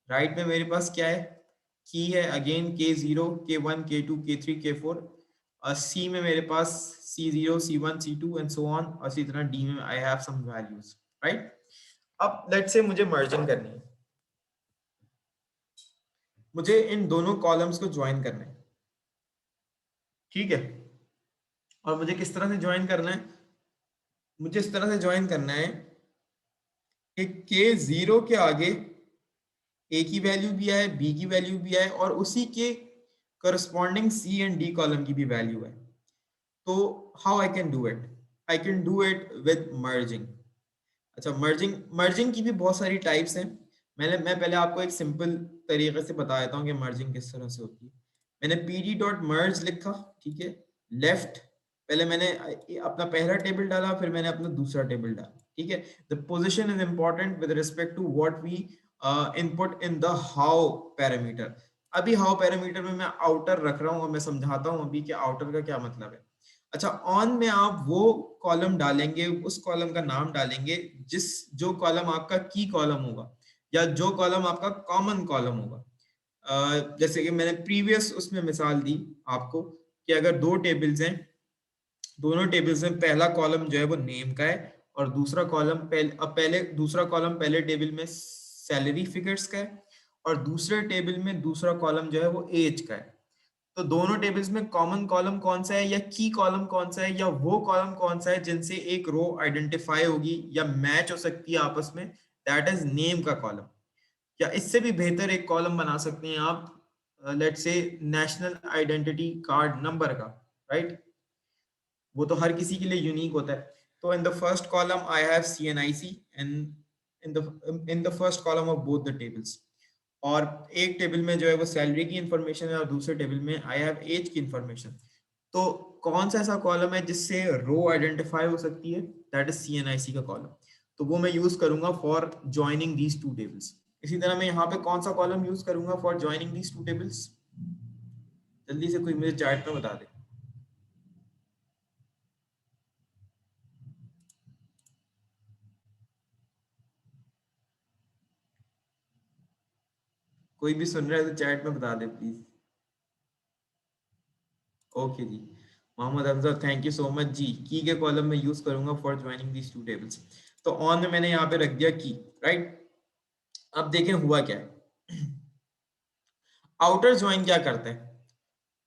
राइट में मेरे पास क्या है, की है, again K0, K1, K2, K3, K4। C में मेरे पास C0, C1, C2 and so on. और इसी तरह D में I have some values, right. अब लेट्स से मुझे मर्जिंग करनी है, मुझे इन दोनों कॉलम्स को ज्वाइन करना है, ठीक है। और मुझे किस तरह से ज्वाइन करना है, मुझे इस तरह से ज्वाइन करना है कि K0 के आगे A की वैल्यू भी आए, B की वैल्यू भी आए, और उसी के corresponding C and D column की भी वैल्यू है। तो how I can do it, I can do it with merging. अच्छा, मर्जिंग की भी बहुत सारी टाइप्स हैं। मैं पहले आपको एक सिंपल तरीके से बता देता हूँ कि मर्जिंग किस तरह से होती है। मैंने pd.merge लिखा, ठीक है। लेफ्ट, पहले मैंने अपना पहला टेबल डाला, फिर मैंने अपना दूसरा टेबल डाला, ठीक है। The position is important with respect to what we input in the how parameter. अभी हाउ पैरामीटर में मैं आउटर रख रहा हूँ और मैं समझाता हूँ अभी कि आउटर का क्या मतलब है। अच्छा, ऑन में आप वो कॉलम डालेंगे, उस कॉलम का नाम डालेंगे जो कॉलम आपका की कॉलम होगा, या जो कॉलम आपका कॉमन कॉलम होगा। जैसे कि मैंने प्रीवियस उसमें मिसाल दी आपको कि अगर दो टेबल्स हैं, दोनों टेबल्स में पहला कॉलम जो है वो नेम का है, और दूसरा कॉलम दूसरा कॉलम पहले टेबल में सैलरी फिगर्स का है, और दूसरे टेबल में दूसरा कॉलम जो है वो एज का है। तो दोनों टेबल्स में कॉमन कॉलम कौन सा है या की कॉलम कौन सा है, या वो कॉलम कौन सा है जिनसे एक रो आइडेंटिफाई होगी या मैच हो सकती है आपस में, दैट इज नेम का कॉलम। या इससे भी बेहतर एक कॉलम बना सकते हैं आप, let's say national identity card number का, राइट, वो तो हर किसी के लिए यूनिक होता है। तो इन the first column I have CNIC and in the first column of both the tables. और एक टेबल में जो है वो सैलरी की इंफॉर्मेशन है और दूसरे टेबल में आई हैव एज की इंफॉर्मेशन। तो कौन सा ऐसा कॉलम है जिससे रो आइडेंटिफाई हो सकती है? दैट इज CNIC का कॉलम। तो वो मैं यूज करूंगा for joining these two tables. इसी तरह मैं यहाँ पे कौन सा कॉलम यूज करूंगा for joining these two tables? जल्दी से कोई मुझे चैट में बता दे। कोई भी सुन रहा है तो चैट में बता दे प्लीज। ओके जी, Mohammad Hamza, thank you so much जी। की के कॉलम में यूज करूंगा for joining these two tables. तो ऑन में मैंने यहाँ पे रख दिया की, राइट। अब देखें हुआ क्या है। आउटर ज्वाइन क्या करता है?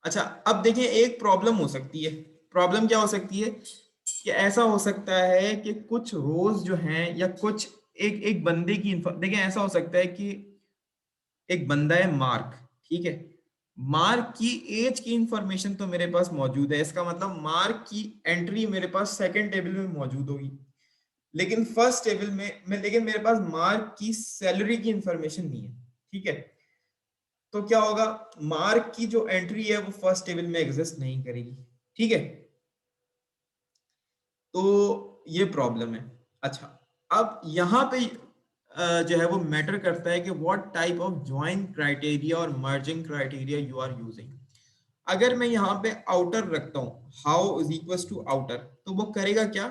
अच्छा, अब देखें एक प्रॉब्लम हो सकती है। प्रॉब्लम क्या हो सकती है कि ऐसा हो सकता है कि कुछ रोज जो हैं या कुछ एक एक बंदे की देखें, ऐसा हो सकता है कि एक बंदा है मार्क, ठीक है। मार्क की एज की इंफॉर्मेशन तो मेरे पास मौजूद है, इसका मतलब मार्क की एंट्री मेरे पास सेकंड टेबल में मौजूद होगी। लेकिन फर्स्ट टेबल में लेकिन मेरे पास मार्क की सैलरी की इंफॉर्मेशन नहीं है, ठीक है। तो क्या होगा, मार्क की जो एंट्री है वो फर्स्ट टेबल में एग्जिस्ट नहीं करेगी, ठीक है। तो ये प्रॉब्लम है। अच्छा, अब यहाँ पे जो है वो मैटर करता है कि what type of join criteria और merging criteria you are using. अगर मैं यहाँ पे आउटर रखता हूँ, how is equal to outer, तो वो करेगा क्या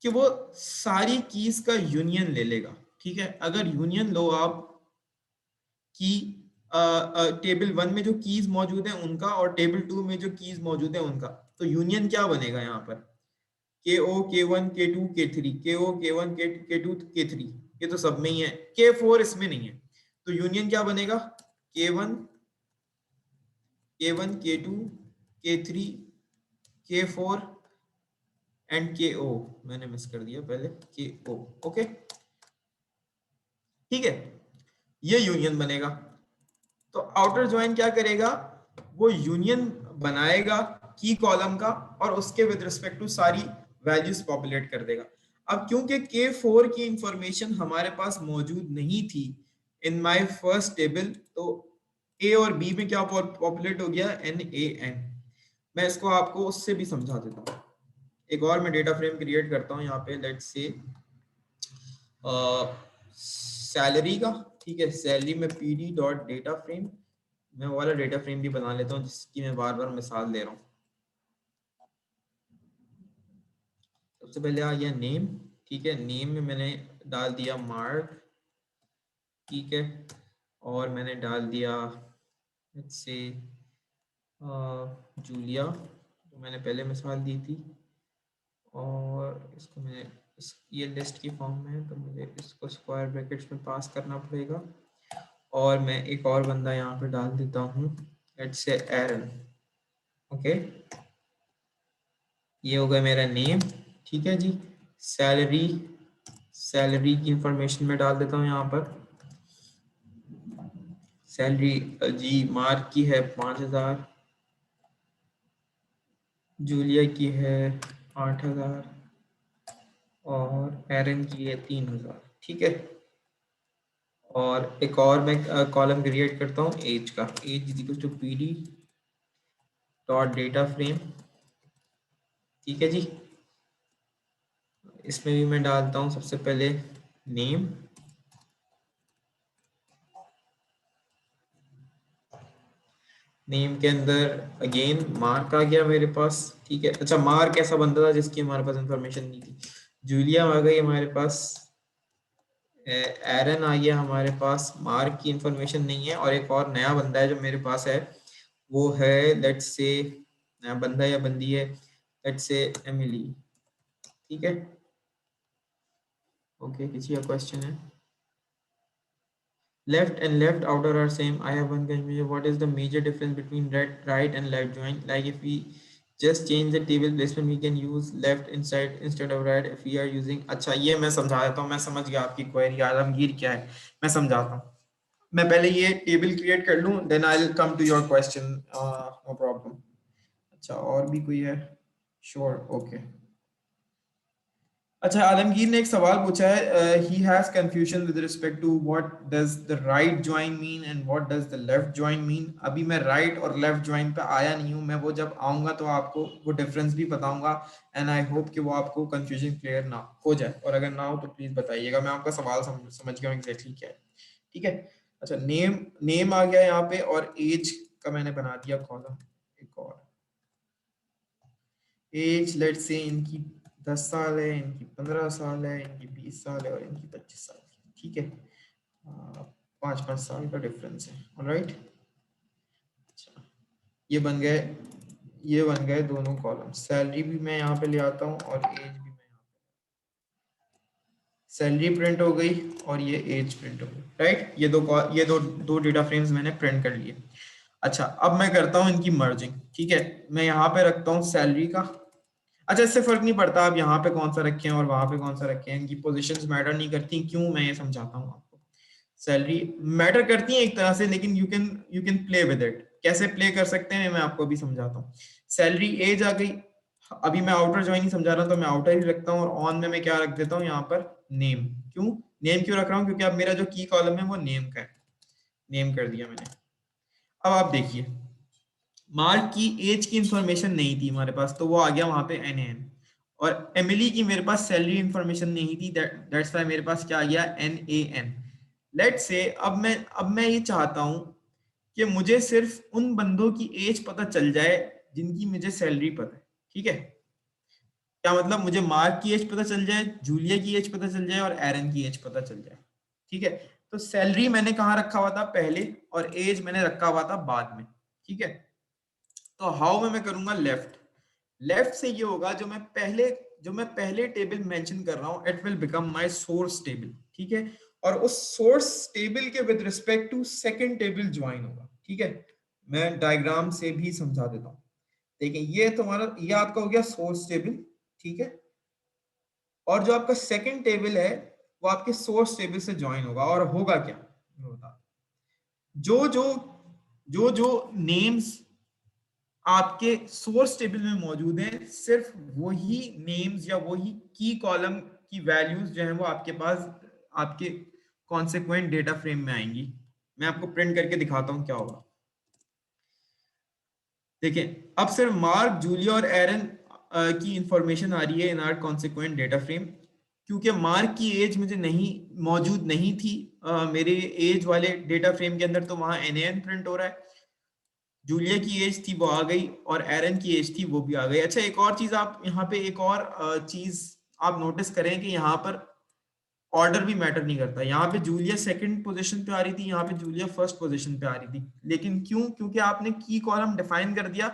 कि वो सारी कीज का यूनियन ले लेगा, ठीक है। अगर यूनियन लो आप की टेबल वन में जो कीज मौजूद है उनका और टेबल टू में जो कीज मौजूद है उनका, तो यूनियन क्या बनेगा यहाँ पर? KO K1 K2 K3, KO K1 K2 K3, ये तो सब में ही है, K4 इसमें नहीं है। तो यूनियन क्या बनेगा? K1 K1 K2 K3 K4 and KO। मैंने मिस कर दिया पहले, KO, ओके, ठीक है। ये यूनियन बनेगा। तो आउटर ज्वाइन क्या करेगा, वो यूनियन बनाएगा की कॉलम का और उसके विद रिस्पेक्ट टू सारी वैल्यूज पॉपुलेट कर देगा। अब क्योंकि K4 की इंफॉर्मेशन हमारे पास मौजूद नहीं थी इन माय फर्स्ट टेबल, तो A और B में क्या पॉपुलेट हो गया, NaN। मैं इसको आपको उससे भी समझा देता हूँ। एक और मैं डेटा फ्रेम क्रिएट करता हूँ यहाँ पे, लेट्स से सैलरी का, ठीक है। सैलरी में PD डॉट डेटा फ्रेम, मैं वो वाला डेटा फ्रेम भी बना लेता हूँ जिसकी मैं बार बार मिसाल दे रहा हूँ। सबसे पहले आ गया नेम, ठीक है। नेम में मैंने डाल दिया मार्क, ठीक है। और मैंने डाल दिया लेट्स से जूलिया, जो मैंने पहले मिसाल दी थी। और इसको मैं ये लिस्ट की फॉर्म में है तो मुझे इसको स्क्वायर ब्रैकेट्स में पास करना पड़ेगा। और मैं एक और बंदा यहाँ पे डाल देता हूँ, लेट्स से एरन, ओके। ये हो गया मेरा नेम, ठीक है जी। सैलरी, सैलरी की इंफॉर्मेशन में डाल देता हूँ यहाँ पर। सैलरी जी मार्क की है 5000, जूलिया की है 8000 और एरन की है 3000, ठीक है। और एक और मैं कॉलम क्रिएट करता हूँ एज का, age is equal to PD dot data frame, ठीक है जी। इसमें भी मैं डालता हूँ सबसे पहले नेम, नेम के अंदर अगेन मार्क आ गया मेरे पास, ठीक है। अच्छा, मार्क ऐसा बंदा था जिसकी हमारे पास इंफॉर्मेशन नहीं थी। जूलिया आ गई हमारे पास, एरन आ गया हमारे पास, मार्क की इंफॉर्मेशन नहीं है। और एक और नया बंदा है जो मेरे पास है, वो है लेट्स से नया बंदा या बंदी है, लेट्स से एमिली, ठीक है। ओके, किसी का क्वेश्चन है? Left and left outer are same. I have one question. What is the major difference between right and left join? Like if we just change the table placement, we can use left inside instead of right if we are using. अच्छा, ये मैं समझा देता हूँ। मैं समझ गया आपकी क्वेरी, आलमगीर क्या है, मैं समझाता हूँ। मैं पहले ये टेबल क्रिएट कर लूं, then I will come to your question, no problem. अच्छा, और भी कोई है? Sure, okay. अच्छा, आलमगीर ने एक सवाल पूछा है, he has confusion with respect to what does the right join mean and what does the left join mean. अभी मैं राइट और लेफ्ट ज्वाइन पे आया नहीं हूँ, मैं वो जब आऊंगा तो आपको वो डिफरेंस भी बताऊंगा, एंड आई होप कि वो आपको कंफ्यूजन क्लियर ना हो जाए, और अगर ना हो तो प्लीज बताइएगा। मैं आपका सवाल समझ गया एग्जैक्टली क्या है, ठीक है। अच्छा, नेम नेम आ गया यहाँ पे, और एज का मैंने बना दिया कॉलम एक और। एज लेट से इनकी 10 साल है, इनकी 15 साल है, इनकी 20 साल है, और इनकी 25 साल है, ठीक है। 5-5 साल का डिफरेंस है, ऑलराइट। अच्छा, ये बन गए ये बन गए दोनों कॉलम। सैलरी भी मैं यहाँ पे ले आता हूँ, और एज भी मैं यहाँ पे। सैलरी प्रिंट हो गई, और ये एज प्रिंट हो गई, राइट। ये दो डेटा फ्रेम्स मैंने प्रिंट कर लिए। अच्छा, अब मैं करता हूँ इनकी मर्जिंग, ठीक है। मैं यहाँ पे रखता हूँ सैलरी का। अच्छा, इससे फर्क नहीं पड़ता आप यहाँ पे कौन सा रखें और वहां पे कौन सा रखें, इनकी पोजीशंस मैटर नहीं करती। क्यों, मैं ये समझाता हूँ आपको। सैलरी मैटर करती है एक तरह से, लेकिन you can play with it. कैसे प्ले कर सकते हैं मैं आपको अभी समझाता हूँ। सैलरी एज आ गई। अभी मैं आउटर ज्वाइन समझा रहा हूँ, तो मैं आउटर ही रखता हूँ, और ऑन में मैं क्या रख देता हूँ यहाँ पर, नेम। क्यों नेम क्यों रख रहा हूँ? क्योंकि अब मेरा जो की कॉलम है वो नेम का है, नेम कर दिया मैंने। अब आप देखिए, मार्क की एज की इंफॉर्मेशन नहीं थी हमारे पास, तो वो आ गया वहां पे NAN। और एमिली की मेरे पास सैलरी इंफॉर्मेशन नहीं थी, दैट्स व्हाई मेरे पास क्या आ गया, NAN। लेट से अब मैं ये चाहता हूं कि मुझे सिर्फ उन बंदों की एज पता चल जाए जिनकी मुझे सैलरी पता है, ठीक है। क्या मतलब, मुझे मार्क की एज पता चल जाए, जूलिया की एज पता चल जाए, और एरन की एज पता चल जाए, ठीक है। तो सैलरी मैंने कहाँ रखा हुआ था, पहले, और एज मैंने रखा हुआ था बाद में, ठीक है। तो हाउ में मैं करूंगा, लेफ्ट। लेफ्ट से ये होगा, जो मैं पहले टेबल मेंशन कर रहा हूं, it will become my source table, ठीक है। और उस सोर्स टेबल के with respect to second table join होगा, ठीक है। मैं डायग्राम से भी समझा देता हूं। देखिए, ये आपका हो गया सोर्स टेबल, ठीक है। और जो आपका सेकंड टेबल है, वो आपके सोर्स टेबल से ज्वाइन होगा, और होगा क्या, मैं बता जो जो जो जो नेम्स आपके सोर्स टेबल में मौजूद हैं, सिर्फ वही नेम्स या वही की कॉलम की वैल्यूज जो है वो आपके पास, आपके कॉन्सेक्वेंट डेटा फ्रेम में आएंगी। मैं आपको प्रिंट करके दिखाता हूं क्या होगा। देखिए, अब सिर्फ मार्क, जूलिया और एरन की इंफॉर्मेशन आ रही है इन आर कॉन्सेक्वेंट डेटा फ्रेम, क्योंकि मार्क की एज मुझे नहीं मौजूद नहीं थी मेरे एज वाले डेटा फ्रेम के अंदर, तो वहां NAN प्रिंट हो रहा है। जूलिया की एज थी वो आ गई, और एरन की एज थी वो भी आ गई। अच्छा, एक और चीज आप यहाँ पे, एक और चीज आप नोटिस करें कि यहाँ पर ऑर्डर भी मैटर नहीं करता। यहाँ पे जूलिया सेकंड पोजीशन पे आ रही थी, यहाँ पे जूलिया फर्स्ट पोजीशन पे आ रही थी, लेकिन क्यों? क्योंकि आपने की कॉलम डिफाइन कर दिया,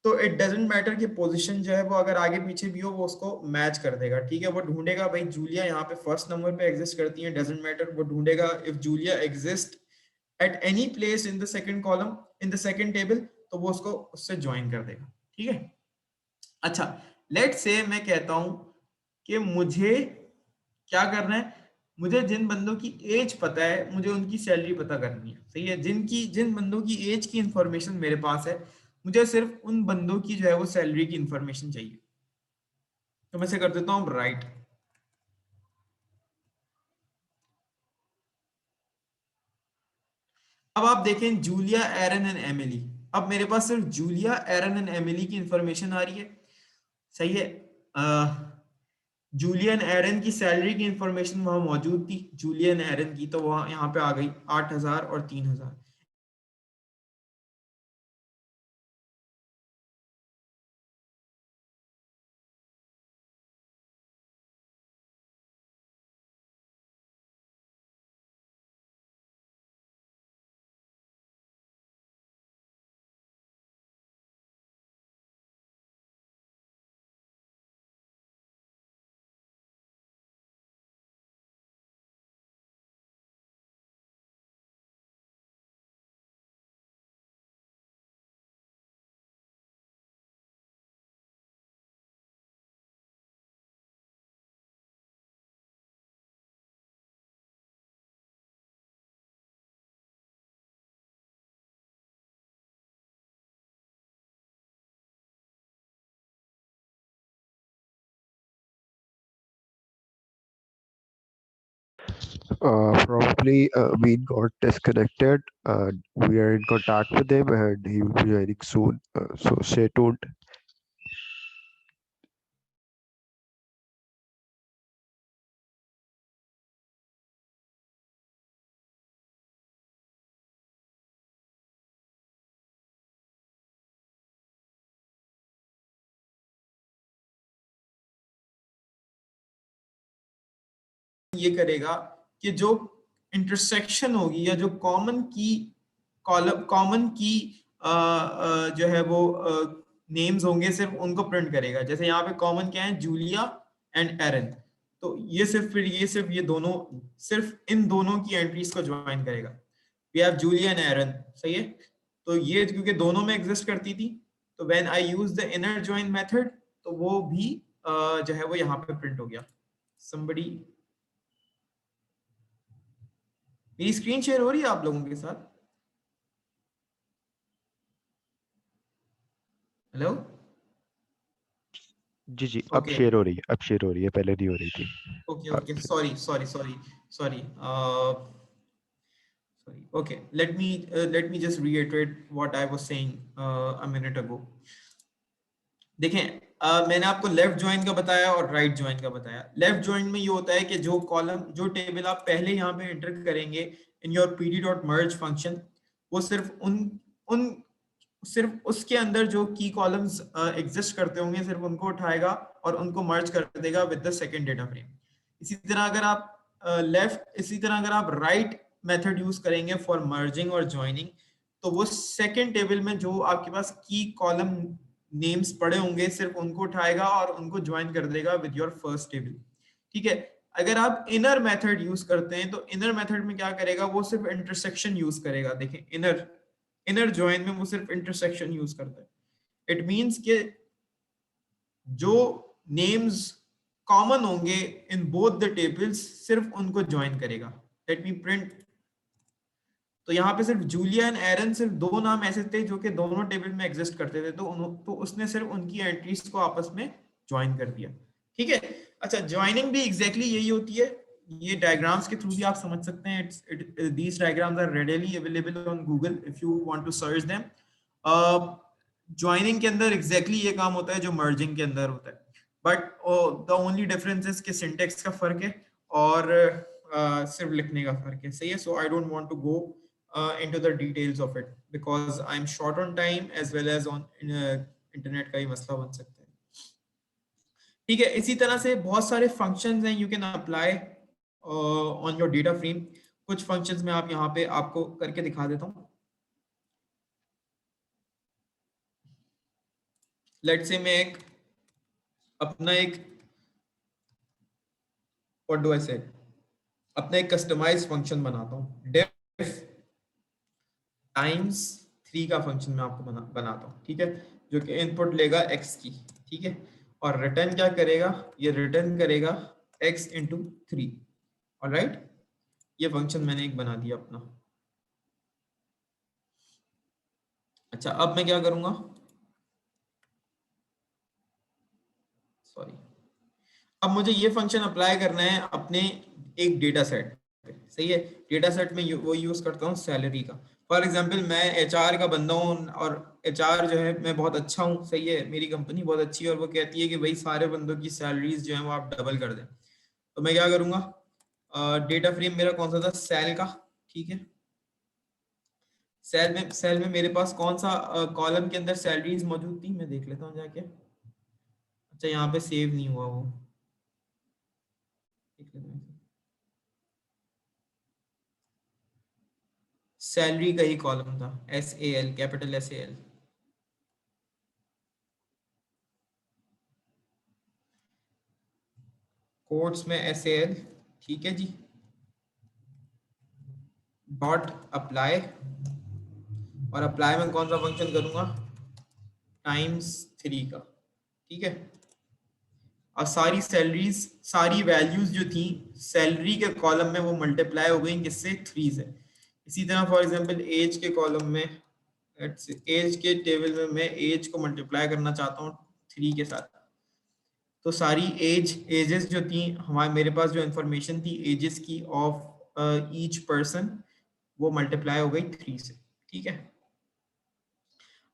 तो इट डजेंट मैटर कि पोजीशन जो है वो अगर आगे पीछे भी हो, वो उसको मैच कर देगा, ठीक है। वो ढूंढेगा भाई जूलिया यहाँ पे फर्स्ट नंबर पे एग्जिस्ट करती है, डजेंट मैटर, वो ढूंढेगा if Julia exist at any place in the second column, in the second table, तो वो उसको उससे ज्वाइन कर देगा, ठीक है। अच्छा, लेट से मैं कहता हूं कि मुझे क्या करना है, मुझे जिन बंदों की एज पता है, मुझे उनकी सैलरी पता करनी है, सही है। जिन बंदों की एज की इंफॉर्मेशन मेरे पास है, मुझे सिर्फ उन बंदों की जो है वो सैलरी की इंफॉर्मेशन चाहिए। तो मैं से कर देता हूँ राइट। अब आप देखें, जूलिया, एरन एंड एमिली। अब मेरे पास सिर्फ जूलिया, एरन एंड एमिली की इंफॉर्मेशन आ रही है, सही है। जूलियन एरन की सैलरी की इंफॉर्मेशन वहां मौजूद थी, जूलियन एरन की, तो वहां यहाँ पे आ गई 8,000 और 3,000। Probably Mean got disconnected. We are in contact with him and he will be joining soon. So stay tuned. ये करेगा कि जो इंटरसेक्शन होगी या जो कॉमन की कॉलम कॉमन की जो है वो नेम्स होंगे सिर्फ उनको प्रिंट करेगा। जैसे यहाँ पे कॉमन क्या है, जूलिया एंड एरन, तो ये सिर्फ ये दोनों, सिर्फ इन दोनों की एंट्रीज को ज्वाइन करेगा। वी हैव जूलिया एंड एरन, सही है। तो ये क्योंकि दोनों में एग्जिस्ट करती थी, तो when I use the inner join method, तो वो भी जो है वो यहाँ पे प्रिंट हो गया। somebody, मेरी स्क्रीन शेयर हो रही है आप लोगों के साथ? हेलो? जी जी, अब ओके शेयर हो रही है, अब शेयर हो रही है, पहले नहीं हो रही थी। ओके अब okay, share- sorry sorry sorry sorry sorry, okay, let me just reiterate what I was saying a minute ago. देखें, मैंने आपको लेफ्ट ज्वाइन का बताया और राइट ज्वाइन का बताया। लेफ्ट ज्वाइन में ये होता है कि जो कॉलम, जो टेबल आप पहले यहाँ पे एंटर करेंगे इन योर pd.merge फंक्शन, वो सिर्फ उन सिर्फ उसके अंदर जो की कॉलम्स एग्जिस्ट करते होंगे सिर्फ उनको उठाएगा और उनको मर्ज कर देगा with the second data frame. इसी तरह अगर आप राइट मेथड यूज करेंगे फॉर मर्जिंग और ज्वाइनिंग, तो वो सेकंड टेबल में जो आपके पास की कॉलम नेम्स पड़े होंगे सिर्फ उनको उठाएगा और उनको ज्वाइन कर देगा विद योर फर्स्ट टेबल। ठीक है। अगर आप इनर मेथड यूज करते हैं तो इनर मेथड में क्या करेगा, वो सिर्फ इंटरसेक्शन यूज करेगा। देखें, इनर ज्वाइन में वो सिर्फ इंटरसेक्शन यूज करता है। इट मींस कि जो नेम्स कॉमन होंगे इन बोथ द टेबल्स सिर्फ उनको ज्वाइन करेगा। Late me print. तो यहाँ पे सिर्फ जूलिया एंड एरन, सिर्फ दो नाम ऐसे थे जो कि दोनों टेबल में एग्जिस्ट करते थे, तो उसने सिर्फ उनकी एंट्रीज को आपस में ज्वाइन कर दिया। ठीक है। अच्छा, ज्वाइनिंग भी एग्जैक्टली यही होती है। ये डायग्राम्स के थ्रू भी आप समझ सकते हैं। These diagrams are readily available on Google if you want to search them. Joining के अंदर एग्जैक्टली ये काम होता है जो मर्जिंग के अंदर होता है, but the only difference is कि सिंटेक्स का फर्क है और सिर्फ लिखने का फर्क है। सही है। So I don't want to go into the details of it because I'm short on time as well as on internet का ही मसला बन सकता है। ठीक है। इसी तरह से बहुत सारे फंक्शंस हैं you can apply on your data frame. कुछ फंक्शंस में आप यहाँ पे आपको करके दिखा देता हूँ। लेट्स से मैं अपना एक व्हाट डू आई से अपना एक कस्टमाइज्ड फंक्शन बनाता हूँ। डेफ टाइम्स 3 का फंक्शन मैं आपको बनाता हूँ। ठीक है। जो कि इनपुट लेगा x की। ठीक है। और रिटर्न क्या करेगा, ये रिटर्न करेगा x इंटू 3। ऑलराइट, ये फंक्शन मैंने एक बना दिया अपना। अच्छा, अब मैं क्या करूंगा, सॉरी, अब मुझे ये फंक्शन अप्लाई करना है अपने एक डेटा सेट पे। सही है। डेटा सेट में वो यूज करता हूँ सैलरी का। फॉर एग्जाम्पल मैं एचआर का बंदा हूँ और एचआर जो है मैं बहुत अच्छा हूँ। सही है। मेरी कंपनी बहुत अच्छी है और वो कहती है कि भाई सारे बंदों की सैलरीज जो है वो आप डबल कर दें। तो मैं क्या करूंगा, डेटा फ्रेम मेरा कौन सा था, सेल का। ठीक है। सेल में मेरे पास कौन सा कॉलम के अंदर सैलरीज मौजूद थी, मैं देख लेता हूँ जाके। अच्छा, यहाँ पे सेव नहीं हुआ वो, देख लेता हूँ। सैलरी का ही कॉलम था, SAL, कैपिटल SAL। कोट्स में SAL। ठीक है जी। डॉट अप्लाई, और अप्लाई में कौन सा फंक्शन करूंगा, टाइम्स 3 का। ठीक है। और सारी सैलरीज, सारी वैल्यूज जो थी सैलरी के कॉलम में वो मल्टीप्लाई हो गई किससे, 3 से। इसी तरह फॉर एग्जांपल एज के कॉलम में, एज के टेबल में मैं एज को मल्टीप्लाई करना चाहता हूँ 3 के साथ। तो सारी एजेस जो थी हमारे मेरे पास जो इंफॉर्मेशन थी एजेस की ऑफ ईच पर्सन वो मल्टीप्लाई हो गई 3 से। ठीक है।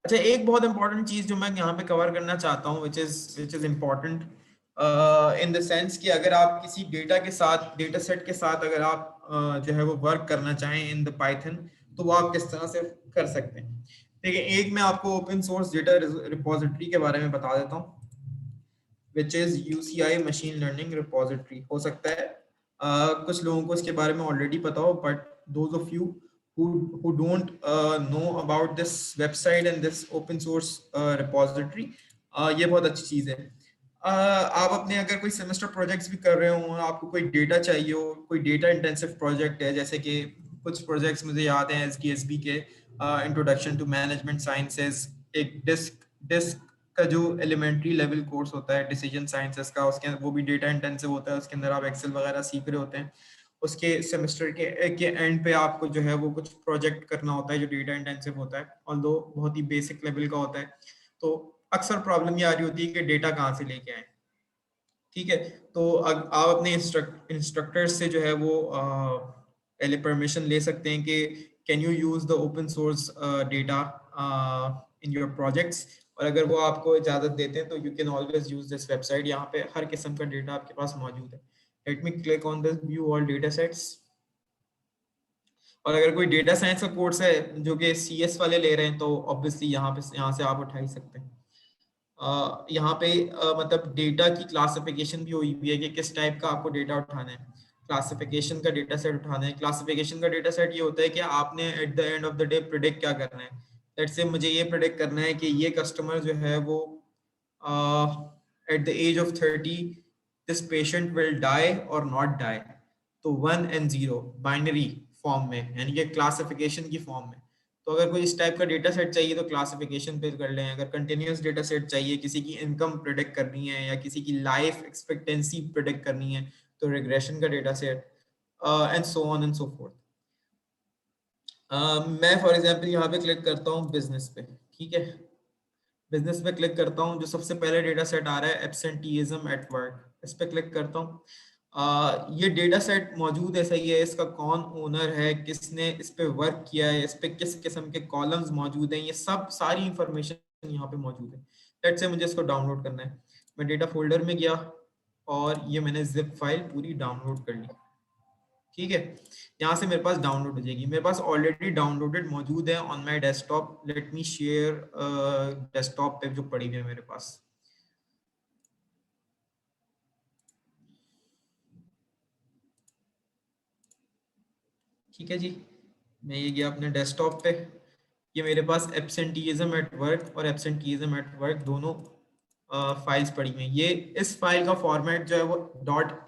अच्छा, एक बहुत इंपॉर्टेंट चीज जो मैं यहाँ पे कवर करना चाहता हूँ which is important in the sense कि अगर आप किसी डेटा के साथ डेटा सेट के साथ अगर आप जो है वो वर्क करना चाहें इन द पाइथन तो वो आप किस तरह से कर सकते हैं। देखिए, एक मैं आपको ओपन सोर्स डेटा रिपोजिटरी के बारे में बता देता हूँ which is UCI machine learning repository. हो सकता है कुछ लोगों को इसके बारे में ऑलरेडी पता हो, but those of you who don't know about this website and this open source repository, ये बहुत अच्छी चीज है। आप अपने अगर कोई सेमेस्टर प्रोजेक्ट्स भी कर रहे हो, आपको कोई डेटा चाहिए हो, कोई डेटा इंटेंसिव प्रोजेक्ट है, जैसे कि कुछ प्रोजेक्ट्स मुझे याद हैं SDSB के इंट्रोडक्शन टू मैनेजमेंट साइंसेज, एक डिस्क का जो एलिमेंट्री लेवल कोर्स होता है डिसीजन साइंसेस का, उसके वो भी डेटा इंटेंसिव होता है, उसके अंदर आप एक्सेल वगैरह सीख रहे होते हैं। उसके सेमेस्टर के एंड पे आपको जो है वो कुछ प्रोजेक्ट करना होता है जो डेटा इंटेंसिव होता है, ऑल्दो बहुत ही बेसिक लेवल का होता है। तो अक्सर प्रॉब्लम ये आ रही होती है कि डेटा कहाँ से लेके आए। ठीक है, तो आप अपने इंस्ट्रक्टर से जो है वो पहले परमिशन ले सकते हैं कि can you use the open source data in your projects, और अगर वो आपको इजाजत देते हैं तो you can always use this website. यहाँ पे हर किस्म का डेटा आपके पास मौजूद है। Let me click on this view all data sets. और अगर कोई डेटा साइंस का कोर्स है जो कि CS वाले ले रहे हैं तो ऑब्वियसली यहाँ से आप उठा ही सकते हैं। यहाँ पे मतलब डेटा की क्लासिफिकेशन भी हुई हुई है कि किस टाइप का आपको डेटा उठाना है। क्लासिफिकेशन का डेटा सेट उठाना है। क्लासिफिकेशन का डेटा सेट ये होता है कि आपने eight the end of the day predict क्या करना है। लेट्स से मुझे ये प्रिडिक्ट करना है कि ये कस्टमर जो है वो at the age of 30 this patient will die और नॉट डाई। तो 1 and 0 बाइनरी फॉर्म में, यानी कि क्लासिफिकेशन की फॉर्म में। तो अगर कोई इस टाइप का डेटा सेट चाहिए तो क्लासिफिकेशन पे कर लें। अगर कंटिन्यूस डेटा सेट चाहिए, किसी की इनकम प्रिडिक्ट करनी है या किसी की लाइफ एक्सपेक्टेंसी प्रिडिक्ट करनी है, तो रिग्रेशन का data set and so on and so fourth. मैं फॉर एग्जांपल यहाँ पे क्लिक करता हूँ बिजनेस पे। ठीक है, बिजनेस पे क्लिक करता हूँ, जो सबसे पहले डेटा सेट आ रहा है एब्सेंटीइज्म एट वर्क, इस पे क्लिक करता हूँ। ये डेटा सेट मौजूद है, सही है। इसका कौन ओनर है, किसने इस पे वर्क किया है, इस पे किस किस्म के कॉलम्स मौजूद हैं, ये सब सारी इंफॉर्मेशन यहाँ पे मौजूद है। लेट्स से मुझे इसको डाउनलोड करना है। मैं डेटा फोल्डर में गया और ये मैंने जिप फाइल पूरी डाउनलोड कर ली। ठीक है, यहाँ से मेरे पास डाउनलोड हो जाएगी। मेरे पास ऑलरेडी डाउनलोडेड मौजूद है on my desktop. Let me share desktop पे जो पड़ी हुई है मेरे पास। ठीक है जी, मैं ये गया अपने डेस्कटॉप पे। ये मेरे पास एब्सेंटीइज्म एट वर्क और एब्सेंटीइज्म एट वर्क दोनों फाइल्स पड़ी हुई हैं। ये इस फाइल का फॉर्मेट जो है वो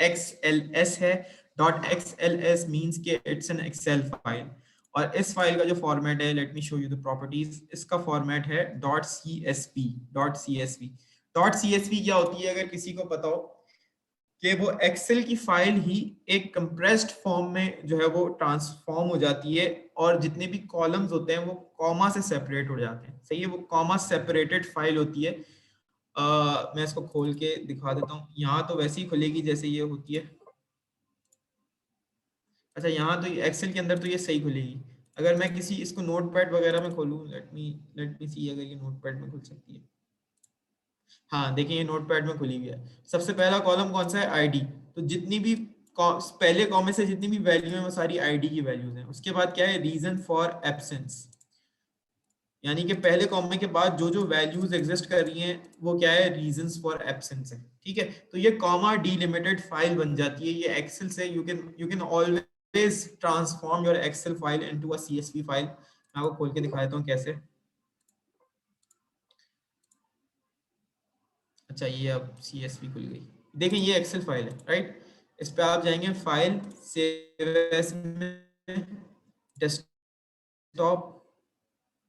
.xls है। .xls मींस के इट्स एन एक्सेल फाइल। और इस फाइल का जो फॉर्मेट है, let me show you the properties, इसका फॉर्मेट है .csv। .csv क्या होती है, अगर किसी को पता हो कि वो एक्सेल की फाइल ही एक कंप्रेस्ड फॉर्म में जो है वो ट्रांसफॉर्म हो जाती है, और जितने भी कॉलम्स होते हैं वो कॉमा से सेपरेट हो जाते हैं। सही है, वो कॉमा सेपरेटेड फाइल होती है। मैं इसको खोल के दिखा देता हूँ। यहाँ तो वैसे ही खुलेगी जैसे ये होती है। अच्छा, यहाँ तो एक्सेल के अंदर तो ये सही खुलेगी। अगर मैं किसी इसको नोटपैड वगैरह में खोलूँ, लेट मी सी अगर ये नोटपैड में खुल सकती है। हाँ देखिए, ये नोटपैड में खुली हुई है। सबसे पहला कॉलम कौन सा है, आईडी। तो जितनी भी पहले कॉमे से जितनी भी वैल्यू है वो सारी आईडी की वैल्यूज हैं। उसके बाद क्या है, रीजन फॉर एब्सेंस, यानी कि पहले कॉमे के बाद जो जो वैल्यूज एग्जिस्ट कर रही हैं वो क्या है, रीजंस फॉर एब्सेंस है। ठीक है, तो ये कॉमा डिलिमिटेड फाइल बन जाती है। ये एक्सेल से you can always transform your Excel file into a CSV file. मैं आपको खोल के दिखा देता हूँ कैसे। अच्छा, ये अब CSV खुल गई। देखिए, ये एक्सेल फाइल है, राइट। इस पे आप जाएंगे फाइल, सेव एज में, डेस्कटॉप,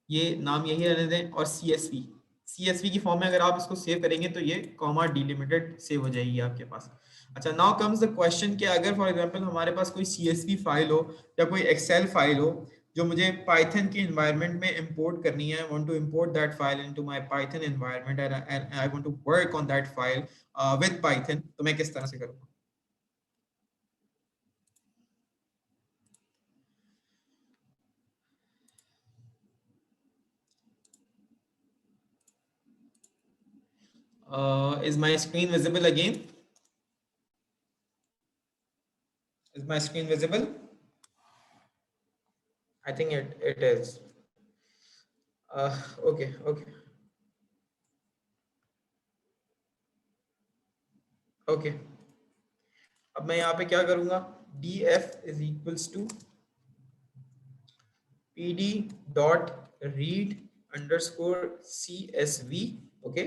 ये नाम यही रहने दें, और CSV की फॉर्म में अगर आप इसको सेव करेंगे तो ये कॉमा डिलिमिटेड सेव हो जाएगी आपके पास। अच्छा, नाउ कम्स द क्वेश्चन कि अगर फॉर एग्जांपल हमारे पास कोई CSV फाइल हो या कोई एक्सेल फाइल हो जो मुझे पाइथन की environment में import करनी है, I want to import that file into my Python environment and I want to work on that file with Python, तो मैं किस तरह से करूँगा? Is my screen visible again? Is my screen visible? I think it is. Okay. Okay. अब मैं यहाँ पे क्या करूँगा? df is equals to pd dot read underscore csv. Okay.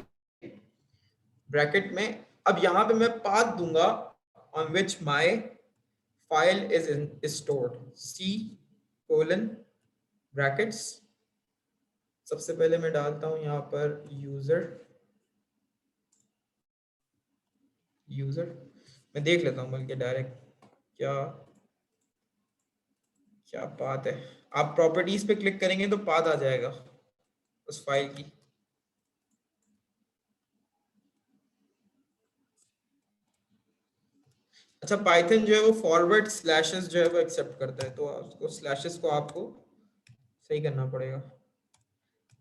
Bracket में अब यहाँ पे मैं पाथ दूंगा on which my file is stored. c colon brackets. सबसे पहले मैं डालता हूँ यहाँ पर यूजर मैं देख लेता हूँ बल्कि डायरेक्ट क्या पाथ है. आप प्रॉपर्टीज पे क्लिक करेंगे तो पाथ आ जाएगा उस फाइल की. अच्छा, पाइथन जो है वो फॉरवर्ड स्लैशेस जो है वो एक्सेप्ट करता है, तो उसको स्लैशेस को आपको सही करना पड़ेगा.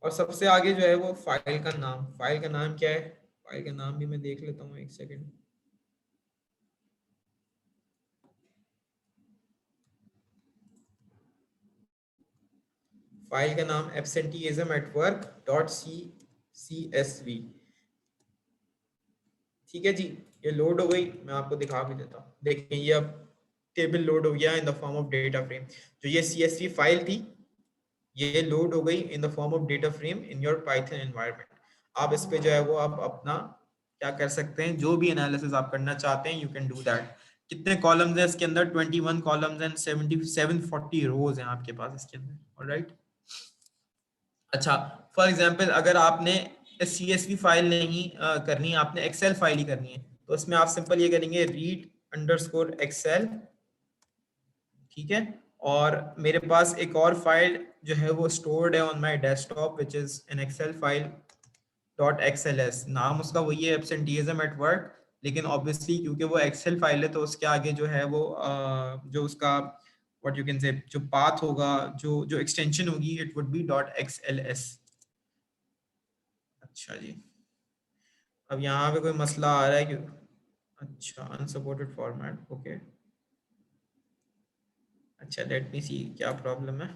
और सबसे आगे जो है वो फाइल का नाम क्या है? फाइल का नाम भी मैं देख लेता हूँ, एक सेकेंड. फाइल का नाम absenteeism@work.csv. ठीक है जी, ये लोड हो गई. मैं आपको दिखा भी देता हूँ. देखें, ये अब टेबल लोड हो गया in the form of data frame. जो ये CSV फाइल थी ये लोड हो गई in the form of data frame in your Python environment. आप इस पे जो है वो आप अपना क्या कर सकते हैं, जो भी एनालिसिस आप करना चाहते हैं, यू कैन डू दैट. कितने कॉलम्स हैं इसके अंदर? 21 कॉलम्स एंड 740 रोज हैं आपके पास इसके अंदर. ऑलराइट. अच्छा, फॉर एग्जांपल अगर आपने CSV फाइल नहीं करनी, आपने एक्सेल फाइल ही करनी है, तो इसमें आप सिंपल ये करेंगे read_excel. ठीक है. और मेरे पास एक और फाइल जो है वो स्टोर्ड है on my desktop which is an Excel file .xls. नाम उसका वही है absenteeism@work, लेकिन ऑब्वियसली क्योंकि वो एक्सेल फाइल है तो उसके आगे जो है वो जो उसका व्हाट यू कैन से जो पाथ होगा, जो एक्सटेंशन होगी, इट वुड बी .xls. अच्छा जी, अब यहाँ पे कोई मसला आ रहा है कि अच्छा अनसपोर्टेड फॉर्मेट. ओके, अच्छा लेट मी सी क्या प्रॉब्लम है.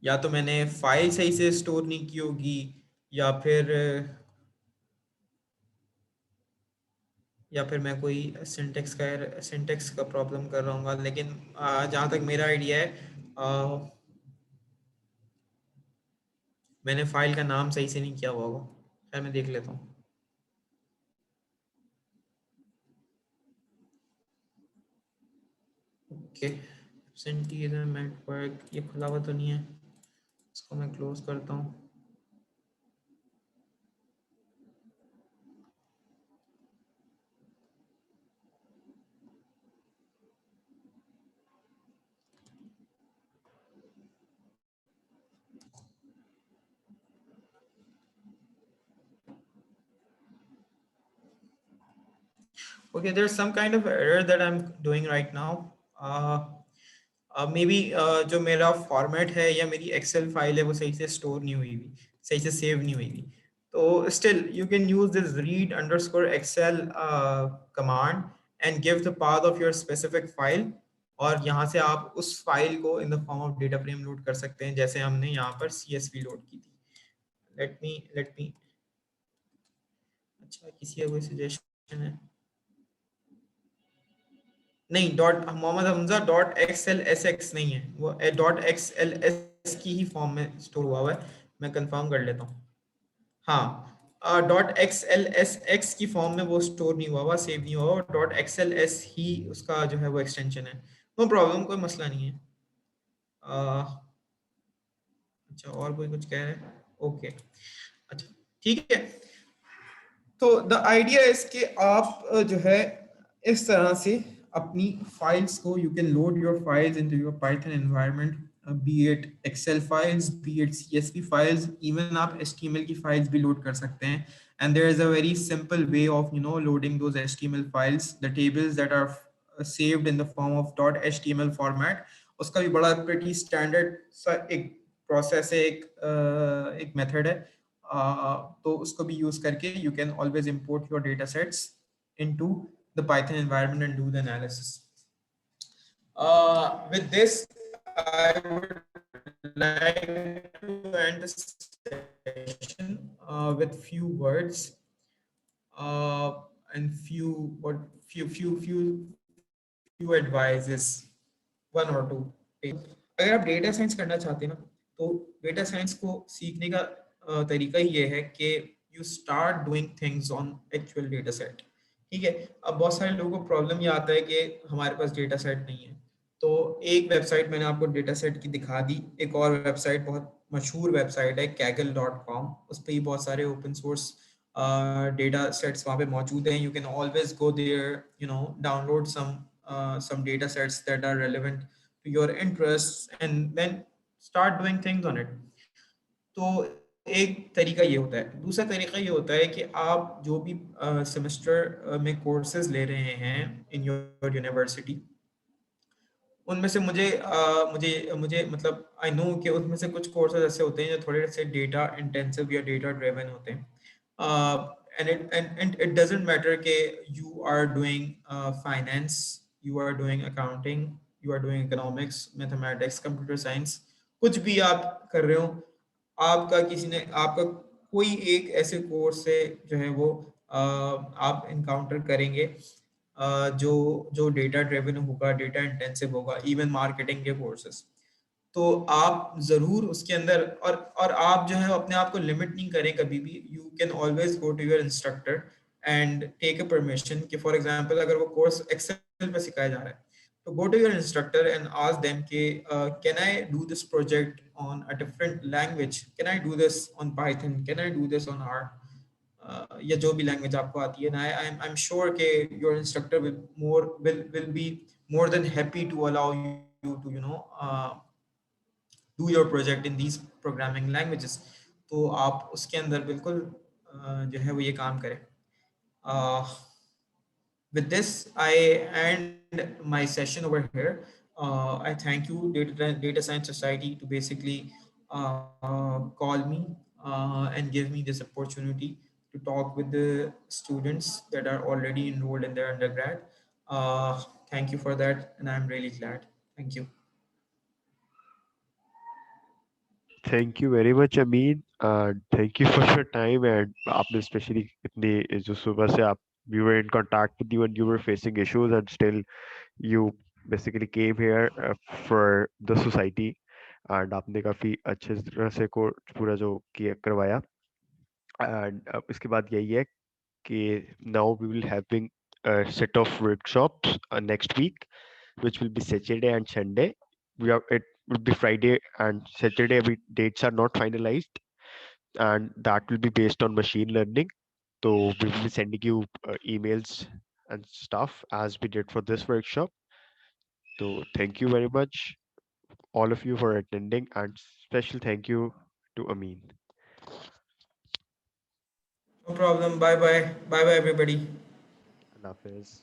या तो मैंने फाइल सही से स्टोर नहीं की होगी, या फिर मैं कोई सिंटेक्स का प्रॉब्लम कर रहा हूँ. लेकिन जहाँ तक मेरा आइडिया है मैंने फाइल का नाम सही से नहीं किया हुआ होगा. खैर मैं देख लेता हूँ. ओके, absenteeism@work ये खुला हुआ तो नहीं है, इसको मैं क्लोज करता हूँ. Okay, there's some kind of error that I'm doing right now. Maybe जो मेरा फॉर्मेट है या मेरी एक्सेल फाइल है वो सही से स्टोर नहीं हुई, सही से सेव नहीं हुई. तो still you can use this read_excel command and give the path of your specific file, और यहाँ से आप उस फाइल को in the form of data frame load कर सकते हैं, जैसे हमने यहाँ पर CSV लोड की थी. लेट मी अच्छा, किसी का कोई सजेशन है? नहीं, मोहम्मद हमजा .xlsx नहीं है, वो .xls की ही फॉर्म में स्टोर हुआ है. मैं कंफर्म कर लेता हूँ. हाँ, .xlsx की फॉर्म में वो स्टोर नहीं हुआ, सेव नहीं हुआ. .xls ही उसका जो है वो एक्सटेंशन है. नो प्रॉब्लम, कोई मसला नहीं है. अच्छा, और कोई कुछ कह रहे हैं? ओके, अच्छा ठीक है. तो द आइडिया इज कि आप जो है इस तरह से अपनी files को, you can load your files into your Python environment, be it Excel files, be it CSV files, even आप HTML की files भी load कर सकते हैं. And there is a very simple way of, you know, loading those HTML files, the tables that are saved in the form of .html format. उसका भी बड़ा pretty standard सा एक process है, एक method है. तो उसको भी use करके you can always import your data sets into the Python environment and do the analysis. With this, I would like to end the session with few words and few advices, one or two. अगर आप data science करना चाहते हैं ना, तो data science को सीखने का तरीका ही ये है कि you start doing things on actual data set. ठीक है. अब बहुत सारे लोगों को प्रॉब्लम ये आता है कि हमारे पास डेटा सेट नहीं है. तो एक वेबसाइट मैंने आपको डेटा सेट की दिखा दी. एक और वेबसाइट, बहुत मशहूर वेबसाइट है, kaggle.com. उस पर ही बहुत सारे ओपन सोर्स डेटा सेट्स वहाँ पे मौजूद हैं. You can always go there, you know, download some data sets that are relevant to your interests and then start doing things on it. तो एक तरीका ये होता है. दूसरा तरीका ये होता है कि आप जो भी सेमेस्टर में कोर्सेज ले रहे हैं इन योर यूनिवर्सिटी, उनमें से मुझे मतलब आई नो कि उसमें से कुछ कोर्सेज ऐसे होते हैं जो थोड़े से डेटा इंटेंसिव या डेटा ड्रिवन होते हैं. And it doesn't matter कि you are doing finance, you are doing accounting, you are doing economics, mathematics, computer science, कुछ भी आप कर रहे हो, आपका कोई एक ऐसे कोर्स से जो है वो आप इनकाउंटर करेंगे जो जो डेटा ड्रिवन होगा, डेटा इंटेंसिव होगा, इवन मार्केटिंग के कोर्सेज. तो आप जरूर उसके अंदर और आप जो है अपने आप को लिमिट नहीं करें कभी भी. You can always go to your instructor and take a permission कि फॉर एग्जांपल अगर वो कोर्स एक्सेल पे सिखाया जा रहा है, तो go to your instructor and ask them कि can I do this project on a different language, can I do this on Python, can I do this on R या जो भी लैंग्वेज आपको आती है. आई एम श्योर कि your instructor will be more than happy to allow you to, you know, do your project in these programming languages. तो आप उसके अंदर बिल्कुल जो है वो ये काम करें. With this, I end my session over here. I thank you, Data Science Society, to basically call me and give me this opportunity to talk with the students that are already enrolled in their undergrad. Thank you for that, and I'm really glad. Thank you. Thank you very much, Amin. Thank you for your time, and आपने especially इतनी जो सुबह से आप we were in contact with you and you were facing issues and still you basically came here for the society and आपने काफी अच्छे तरह से को पूरा जो किया करवाया. And अब इसके बाद यही है कि now we will having a set of workshops next week, which will be Saturday and Sunday. It will be Friday and Saturday. Dates are not finalized, and that will be based on machine learning. So we will be sending you emails and stuff as we did for this workshop. So thank you very much, all of you, for attending, and special thank you to Amin. No problem. Bye bye. Bye bye, everybody. Allah Hafiz.